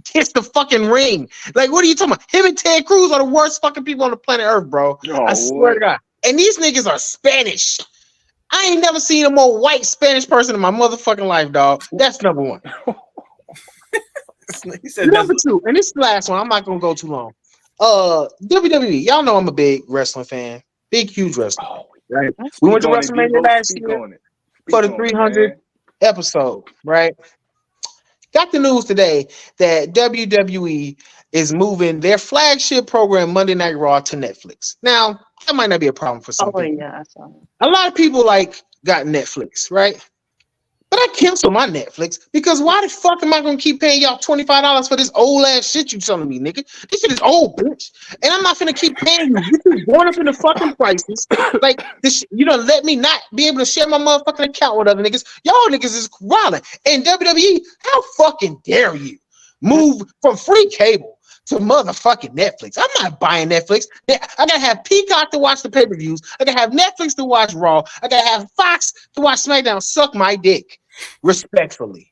kiss the fucking ring. Like, what are you talking about? Him and Ted Cruz are the worst fucking people on the planet Earth, bro. I swear to God. And these niggas are Spanish. I ain't never seen a more white Spanish person in my motherfucking life, dog. That's number one. Number two, and this is the last one. I'm not gonna go too long. WWE. Y'all know I'm a big wrestling fan. Big, huge wrestler. Right? We went to WrestleMania last year for the 300th episode, right? Got the news today that WWE is moving their flagship program, Monday Night Raw, to Netflix. Now, that might not be a problem for some people. Yeah, I saw it. A lot of people got Netflix, right? But I canceled my Netflix because why the fuck am I gonna keep paying y'all $25 for this old ass shit you telling me, nigga? This shit is old, bitch. And I'm not gonna keep paying you. You keep going up in the fucking prices. Like this, you don't let me not be able to share my motherfucking account with other niggas. Y'all niggas is wilding. And WWE, how fucking dare you move from free cable to motherfucking Netflix? I'm not buying Netflix. I gotta have Peacock to watch the pay-per-views. I gotta have Netflix to watch Raw. I gotta have Fox to watch SmackDown. Suck my dick. Respectfully.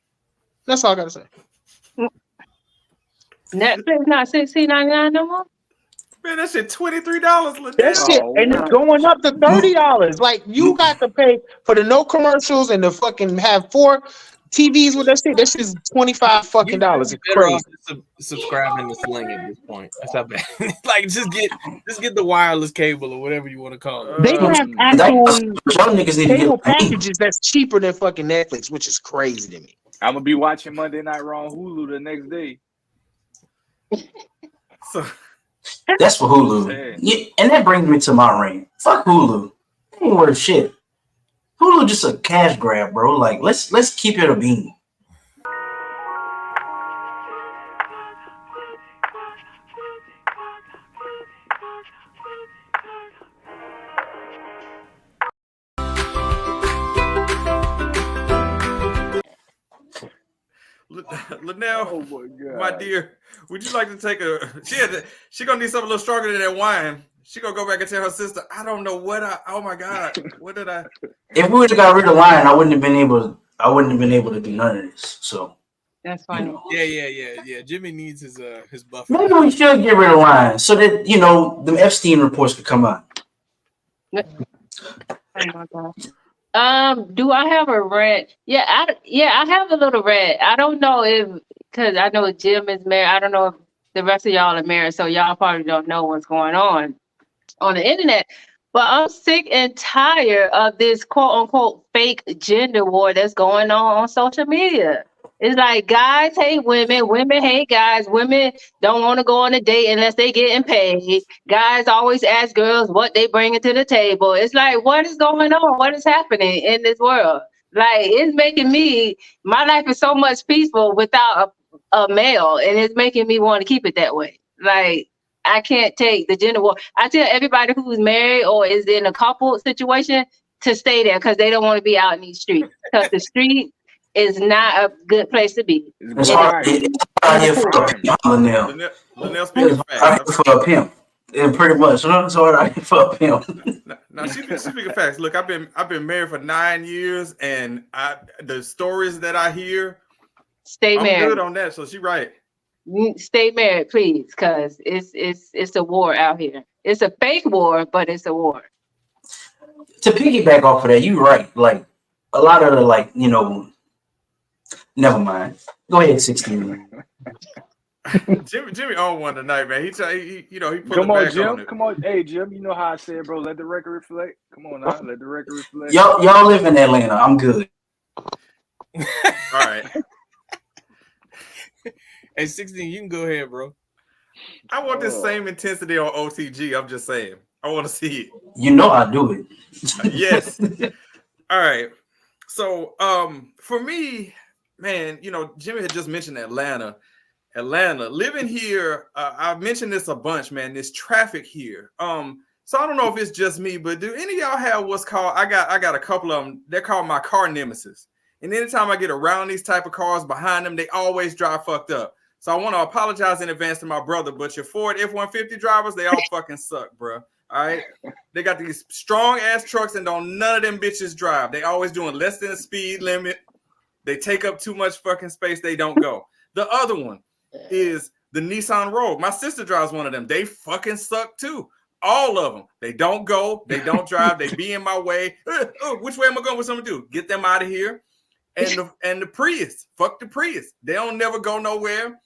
That's all I gotta say. Netflix not $16.99 no more? Man, that shit $23. That shit, and it's going up to $30. Like you got to pay for the no commercials and the fucking have 4 TVs with that shit. That shit is $25 fucking dollars. It's crazy. Subscribing to Sling at this point. That's how bad. Like just get the wireless cable or whatever you want to call it. They have actual cable packages that's cheaper than fucking Netflix, which is crazy to me. I'm gonna be watching Monday Night Raw on Hulu the next day. That's for Hulu. Yeah, and that brings me to my ring. Fuck Hulu. It ain't worth shit. Hulu just a cash grab, bro. Like let's keep it a bean. Lynnel, my dear, would you like to take she gonna need something a little stronger than that wine. She gonna go back and tell her sister, I don't know oh my God, what did I? If we would have got rid of wine, I wouldn't have been able to do none of this. So that's funny. Yeah. Jimmy needs his buffer. Maybe we should get rid of wine so that the Epstein reports could come out. Oh my God. Do I have a rant? Yeah, I have a little rant. I don't know because I know Jim is married. I don't know if the rest of y'all are married, so y'all probably don't know what's going on the internet. But I'm sick and tired of this quote unquote fake gender war that's going on social media. It's like guys hate women, women hate guys, women don't want to go on a date unless they getting paid. Guys always ask girls what they bringing to the table. It's like, what is going on? What is happening in this world? Like, it's making my life is so much peaceful without a male, and it's making me want to keep it that way. Like, I can't take the gender war. I tell everybody who's married or is in a couple situation to stay there because they don't want to be out in these streets. Because the street is not a good place to be. It's hard here for a pimp. Yeah, pretty much. It's hard out here for a pimp. Now she's speaking facts. Look, I've been married for 9 years, and the stories that I hear, I'm married. Good on that. So she's right. Stay married, please, because it's a war out here. It's a fake war, but it's a war. To piggyback off of that, you're right. Like a lot of the never mind. Go ahead, 16. Jimmy on one tonight, man. He put Come on, back Jim. on it. Come on, hey Jim. You know how I said, bro. Let the record reflect. Come on now, let the record reflect. Y'all live in Atlanta. I'm good. All right. Hey, 16, you can go ahead, bro. I want this same intensity on OTG. I'm just saying. I want to see it. You know I do it. Yes. All right. So, for me, man, Jimmy had just mentioned Atlanta. Living here, I've mentioned this a bunch, man. This traffic here. So I don't know if it's just me, but do any of y'all have what's called? I got a couple of them. They're called my car nemesis. And anytime I get around these type of cars behind them, they always drive fucked up. So I want to apologize in advance to my brother, but your Ford F-150 drivers, they all fucking suck, bro. All right, they got these strong ass trucks, and none of them bitches drive. They always doing less than the speed limit. They take up too much fucking space. They don't go. The other one is the Nissan Rogue. My sister drives one of them. They fucking suck too. All of them. They don't go. They don't drive. They be in my way. Which way am I going? What's someone do? Get them out of here. And the Prius. Fuck the Prius. They don't never go nowhere.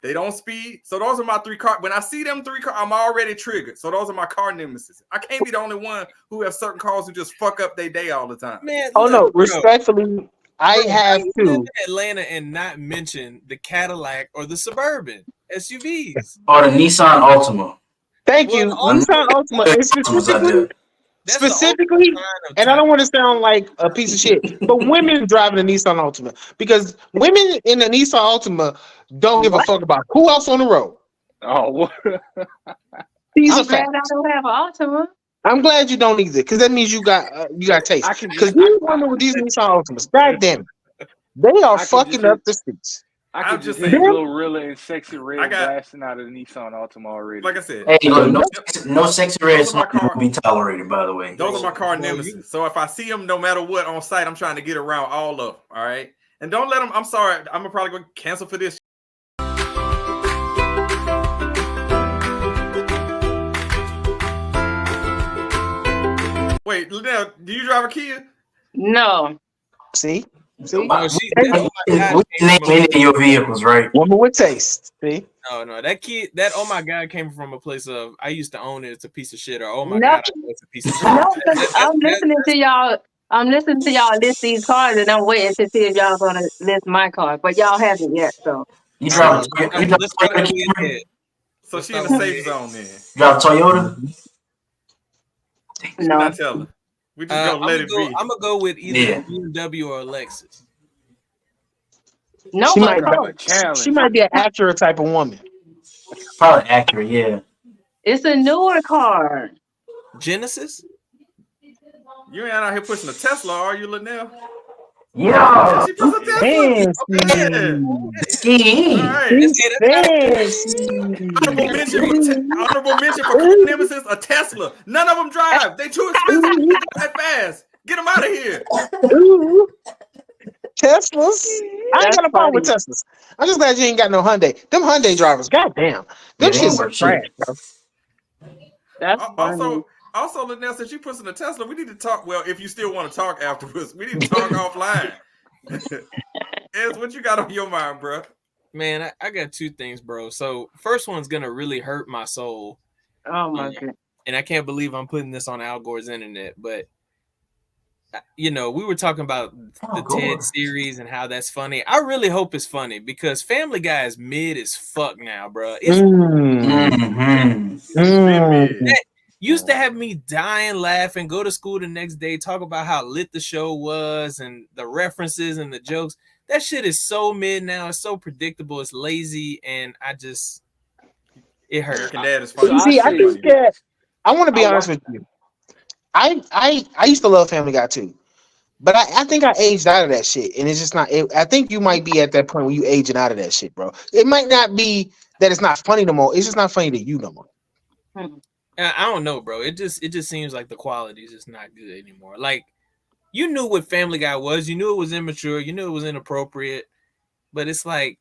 They don't speed. So those are my 3 car. When I see them 3 cars, I'm already triggered. So those are my car nemesis. I can't be the only one who have certain cars who just fuck up their day all the time. Man, Oh no, respectfully, I have to live to. in Atlanta and not mention the Cadillac or the Suburban SUVs or the Nissan Altima. Thank you, Nissan Altima. Specifically, and I don't want to sound like a piece of shit, but women driving a Nissan Altima, because women in a Nissan Altima don't give a fuck about who else on the road. Oh, These are I'm glad facts. I don't have an Altima. I'm glad you don't either, because that means you got taste. Because these women with these Nissan Altimas, god damn it, they are fucking up the streets. I could just see saying. Glorilla and Sexy Red blasting out of the Nissan Altima already. Like I said, Hey, look, no Sexy Red smoke will be tolerated, by the way. Those are my car nemesis. So if I see them, no matter what on site, I'm trying to get around all of them. All right, and don't let them. I'm sorry, I'm probably going to cancel for this. Wait, Lynnel, do you drive a Kia? No. See? We name any of your vehicles, right? Woman with taste. See? No, that oh my god came from a place of I used to own it. It's a piece of shit, or oh my No. god, it's a piece of shit. No, 'cause I'm listening to y'all. I'm listening to y'all list these cars, and I'm waiting to see if y'all gonna list my car. But y'all haven't yet, so. You drive So she in the safe zone then. drive a Toyota? No. Not tell her. We just gonna let it be. I'm gonna go with either a BMW or a Lexus. No, She might be an Acura type of woman. Probably Acura, yeah. It's a newer car. Genesis? You ain't out here pushing a Tesla, are you, Lynnel? Yeah. She puts a Tesla. Honorable mention for nemesis, a Tesla. None of them drive. They too expensive. That fast. Get them out of here. Ooh. Teslas. I ain't got a problem with Teslas. I'm just glad you ain't got no Hyundai. Them Hyundai drivers, goddamn. Them shits are trash, bro. That's Also, Lynnel, since you put in a Tesla, we need to talk. Well, if you still want to talk afterwards, we need to talk offline. Ez, what you got on your mind, bro? Man, I got 2 things, bro. So first one's gonna really hurt my soul. Oh my god. And I can't believe I'm putting this on Al Gore's internet, but we were talking about the TED series and how that's funny. I really hope it's funny because Family Guy is mid as fuck now, bro. It's that used to have me dying laughing, go to school the next day, talk about how lit the show was and the references and the jokes. That shit is so mid now. It's so predictable. It's lazy, and it hurts. American Dad is funny. See, I think that I want to be honest with you. I used to love Family Guy too, but I think I aged out of that shit, and it's just not. I think you might be at that point where you aging out of that shit, bro. It might not be that it's not funny no more. It's just not funny to you no more. I don't know, bro. It just seems like the quality is just not good anymore. Like, you knew what Family Guy was. You knew it was immature. You knew it was inappropriate. But it's like,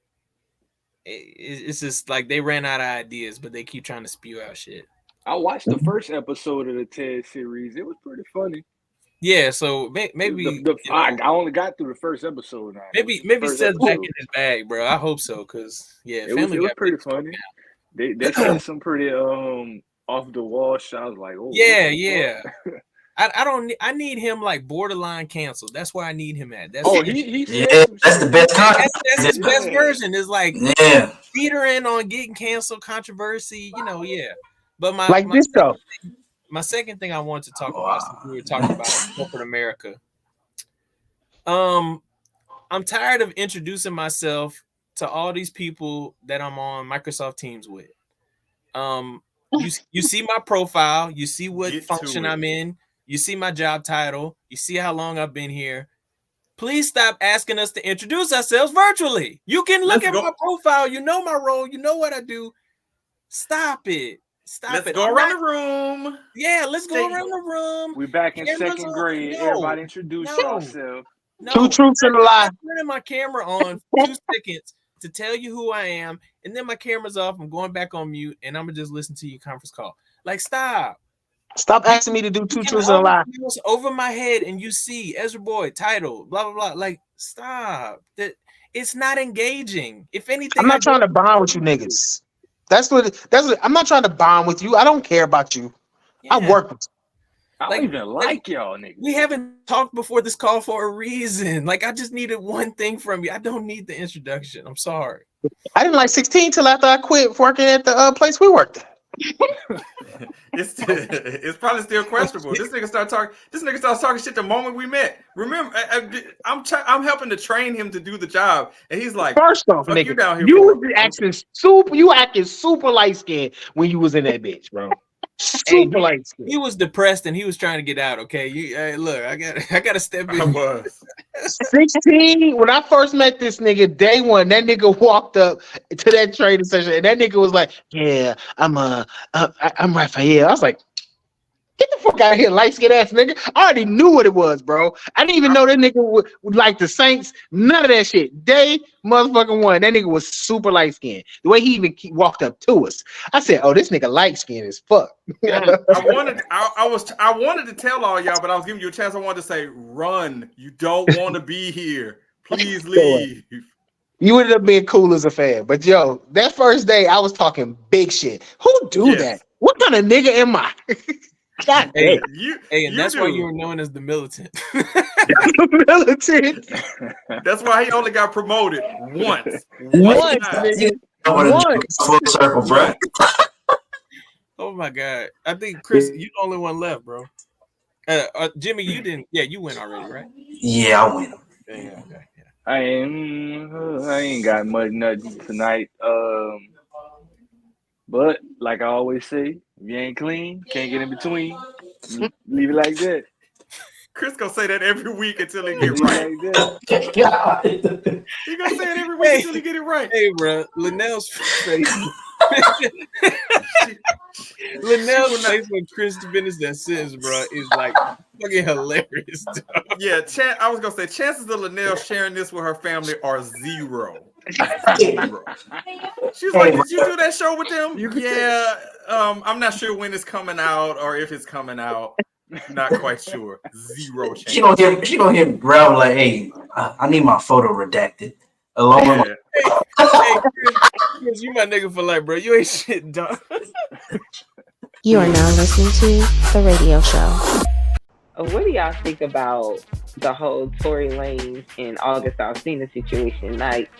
it's just like they ran out of ideas, but they keep trying to spew out shit. I watched the first episode of the TED series. It was pretty funny. Yeah, so maybe I only got through the first episode. Now. Maybe Seth's back in his bag, bro. I hope so, because it was pretty funny. They said some pretty off the wall shots, like yeah. I need him like borderline canceled. That's where I need him at. That's that's the best content. That's his best version. Is like teetering on getting canceled, controversy. But my second thing I wanted to talk about, since we were talking about corporate America. I'm tired of introducing myself to all these people that I'm on Microsoft Teams with. You see my profile, you see what function I'm in, you see my job title, you see how long I've been here. Please stop asking us to introduce ourselves virtually. You can look at my profile, you know my role, you know what I do. Stop it. Let's go around the room. Yeah, let's go around the room. We're back in second grade. Everybody introduce yourself. Two truths and a lie. I'm turning my camera on for 2 seconds to tell you who I am, and then my camera's off. I'm going back on mute, and I'm gonna just listen to your conference call. Like, stop asking me to do 2 truths and a lie over my head, and you see Ezra Boy title, blah blah blah. Like, stop that. It's not engaging. If anything, I'm not trying to bond with you niggas. That's what I'm not trying to bond with you. I don't care about you. Yeah. I work with you. I don't even like y'all niggas. We haven't talked before this call for a reason. Like, I just needed one thing from you. I don't need the introduction. I'm sorry. I didn't like 16 till after I quit working at the place we worked at. It's probably still questionable. This nigga starts talking shit the moment we met. Remember, I'm helping to train him to do the job, and he's like, first off, nigga, you down here. You acting super light skinned when you was in that bitch, bro. Super light skinned. He was depressed and he was trying to get out. Okay, look, I got to step in. I was 16 when I first met this nigga. Day one, that nigga walked up to that training session, and that nigga was like, "Yeah, I'm Raphael." I was like, "Get the fuck out of here, light skinned ass nigga!" I already knew what it was, bro. I didn't even know that nigga would like the Saints. None of that shit. Day motherfucking one, that nigga was super light skinned. The way he even walked up to us, I said, "Oh, this nigga light skinned as fuck." I wanted to tell all y'all, but I was giving you a chance. I wanted to say, run. You don't want to be here. Please leave. You would have been cool as a fan, but yo, that first day I was talking big shit. Who do that? What kind of nigga am I? God damn. And that's why you were known as the militant. Militant. That's why he only got promoted once. Full circle, bro. Oh my God! I think Chris, you're the only one left, bro. Jimmy, you didn't. Yeah, you went already, right? Yeah, I went. Yeah. I ain't got nothing tonight. But like I always say, if you ain't clean, can't get in between. Leave it like that. Chris gonna say that every week until he get right. He gonna say it every week until he get it right. Hey, bro, Lynnel's face. Lynnel's face when Chris finished that sentence, bro, is like fucking hilarious. Dog. Yeah, I was gonna say chances of Lynnel sharing this with her family are zero. She's like, did you do that show with them? Yeah. I'm not sure when it's coming out or if it's coming out. Not quite sure. Zero chance. She gonna hear growl like, "Hey, I need my photo redacted." Along with hey, Chris, you my nigga for life, bro. You ain't shit, dog. You are now listening to The Radio Show. What do y'all think about the whole Tory Lanez and August Alsina situation? Like,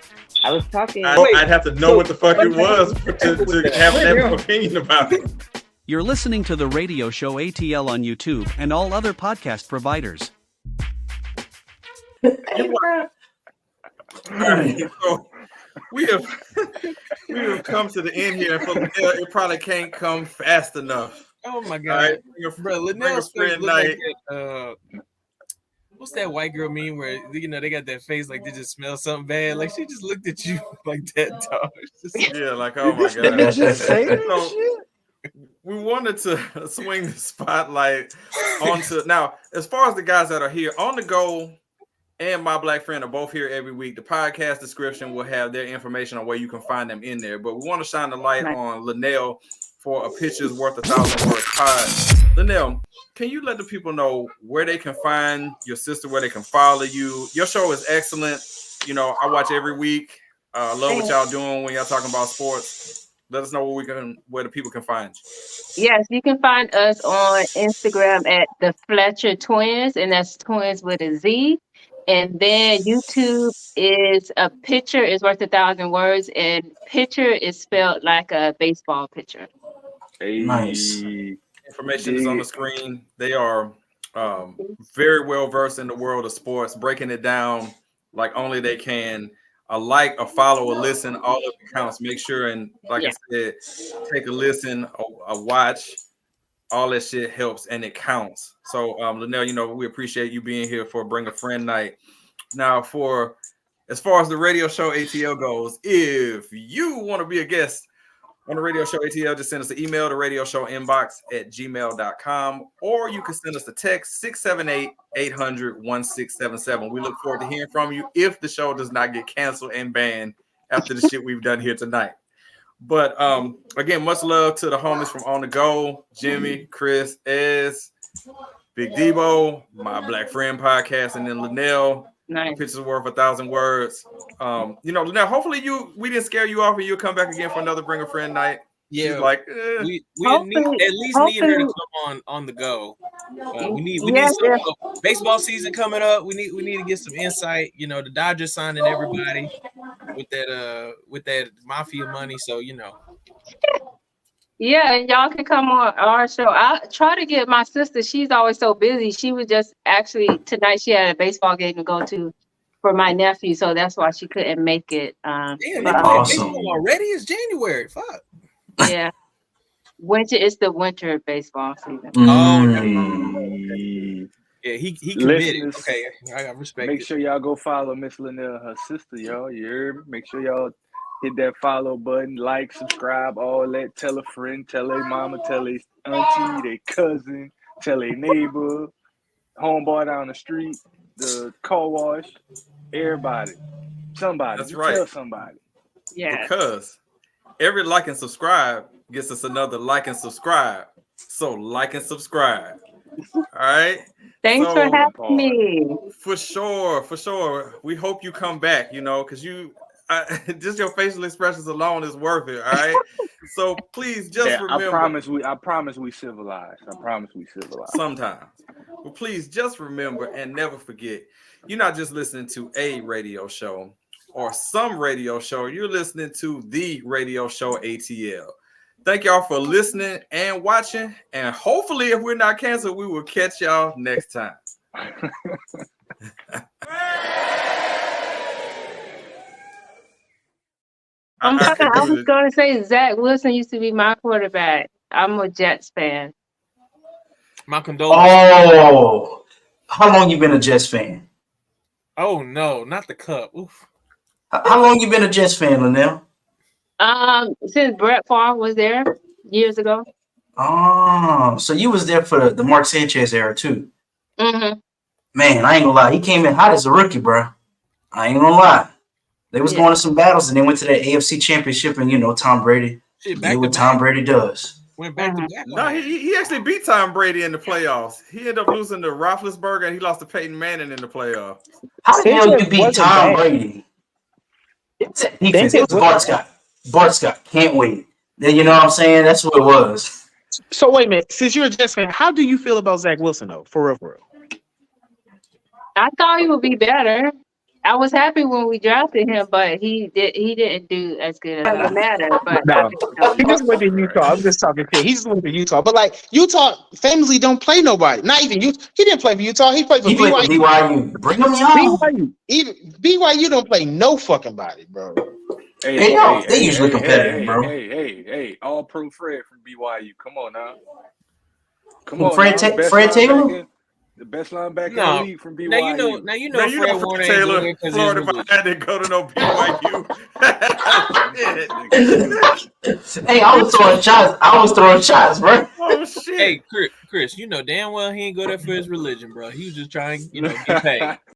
I was talking. I'd have to know what the fuck it was to have an opinion about it. You're listening to The Radio Show ATL on YouTube and all other podcast providers. So we have come to the end here. It probably can't come fast enough. Oh my God, bro! Lynnel's face look like that, what's that white girl meme where they got that face like they just smell something bad? Like she just looked at you like that, dog. Yeah, like oh my God. So, we wanted to swing the spotlight onto now. As far as the guys that are here on the go, and my black friend are both here every week. The podcast description will have their information on where you can find them in there. But we want to shine the light on Lynnel for a picture's worth 1,000 words pod. Lynnel, can you let the people know where they can find your sister, where they can follow you? Your show is excellent. You know, I watch every week. Love what y'all doing when y'all talking about sports. Let us know where the people can find you. Yes, you can find us on Instagram at the Fletcher Twins, and that's twins with a Z. And then YouTube is a picture is worth 1,000 words, and picture is spelled like a baseball pitcher. Nice. Information is on the screen. They are very well versed in the world of sports, breaking it down like only they can. A like, a follow, a listen, all of it counts. Make sure and like I said, take a listen, a watch. All that shit helps and it counts. So Lynnel, we appreciate you being here for Bring a Friend Night. Now, as far as the radio show ATL goes, if you want to be a guest on the radio show ATL, just send us an email to radioshowinbox@gmail.com, or you can send us a text 678-800-1677. We look forward to hearing from you if the show does not get canceled and banned after the shit we've done here tonight. But again, much love to the homies from On The Go, Jimmy, Chris, Ez, Big Debo, my Black Friend podcast, and then Lynnel. Nice. A picture's worth 1,000 words. Now hopefully we didn't scare you off and you'll come back again for another Bring a Friend night. Yeah, she's like, we at least need her to come on the go. We need some baseball season coming up. We need to get some insight. The Dodgers signing everybody with that mafia money. So Yeah, and y'all can come on our show. I try to get my sister. She's always so busy. She was just actually tonight. She had a baseball game to go to for my nephew, so that's why she couldn't make it. Damn, they playing baseball already. It's January. Fuck. Yeah, it's the winter baseball season. Oh, yeah, he committed. Listeners, Okay, I got respect. Make sure y'all go follow Miss Lynnel, her sister, y'all. You heard me? Make sure y'all hit that follow button, like, subscribe, all that. Tell a friend, tell a mama, tell a auntie, their cousin, tell a neighbor, homeboy down the street, the car wash, everybody, somebody. That's right. Tell somebody. Yeah. Because every like and subscribe gets us another like and subscribe. So like and subscribe. All right. Thanks for having me. For sure. We hope you come back, because just your facial expressions alone is worth it. All right. So please just remember. I promise we civilized. Sometimes. Well, please just remember and never forget, you're not just listening to a radio show or some radio show. You're listening to the radio show ATL. Thank y'all for listening and watching. And hopefully, if we're not canceled, we will catch y'all next time. I was going to say Zach Wilson used to be my quarterback. I'm a Jets fan. My condolences. Oh, how long you been a Jets fan? Oh no, not the cup. Oof. How long you been a Jets fan, Lynnel? Since Brett Favre was there years ago. Oh, so you was there for the Mark Sanchez era too. Mm-hmm. Man, I ain't gonna lie, he came in hot as a rookie, bro. I ain't gonna lie. They was going to some battles and they went to that AFC Championship and Tom Brady did what Tom Brady does. Went back to back. No, he actually beat Tom Brady in the playoffs. He ended up losing to Roethlisberger and he lost to Peyton Manning in the playoffs. How the hell you beat Tom Brady? It's that defense. It was Bart Scott. Bart Scott. Can't wait. Then you know what I'm saying? That's what it was. So wait a minute. Since you're a Jets fan, how do you feel about Zach Wilson though? For real. I thought he would be better. I was happy when we drafted him, but he didn't do as good. It doesn't matter. But no, he just went to Utah. I'm just talking shit. He just went to Utah. But like Utah famously don't play nobody. Not even Utah. He didn't play for Utah. He played for BYU. Bring him on. BYU don't play no fucking body, bro. They usually competitive, bro. Hey, all pro Fred from BYU. Come on now. Fred Taylor? The best linebacker in the league from BYU. Now you know Fred Warner Taylor, ain't doing Florida, if I had to go to no BYU. Hey, I was throwing shots, bro. Oh shit. Hey, Chris, you know damn well he ain't go there for his religion, bro. He was just trying, get paid.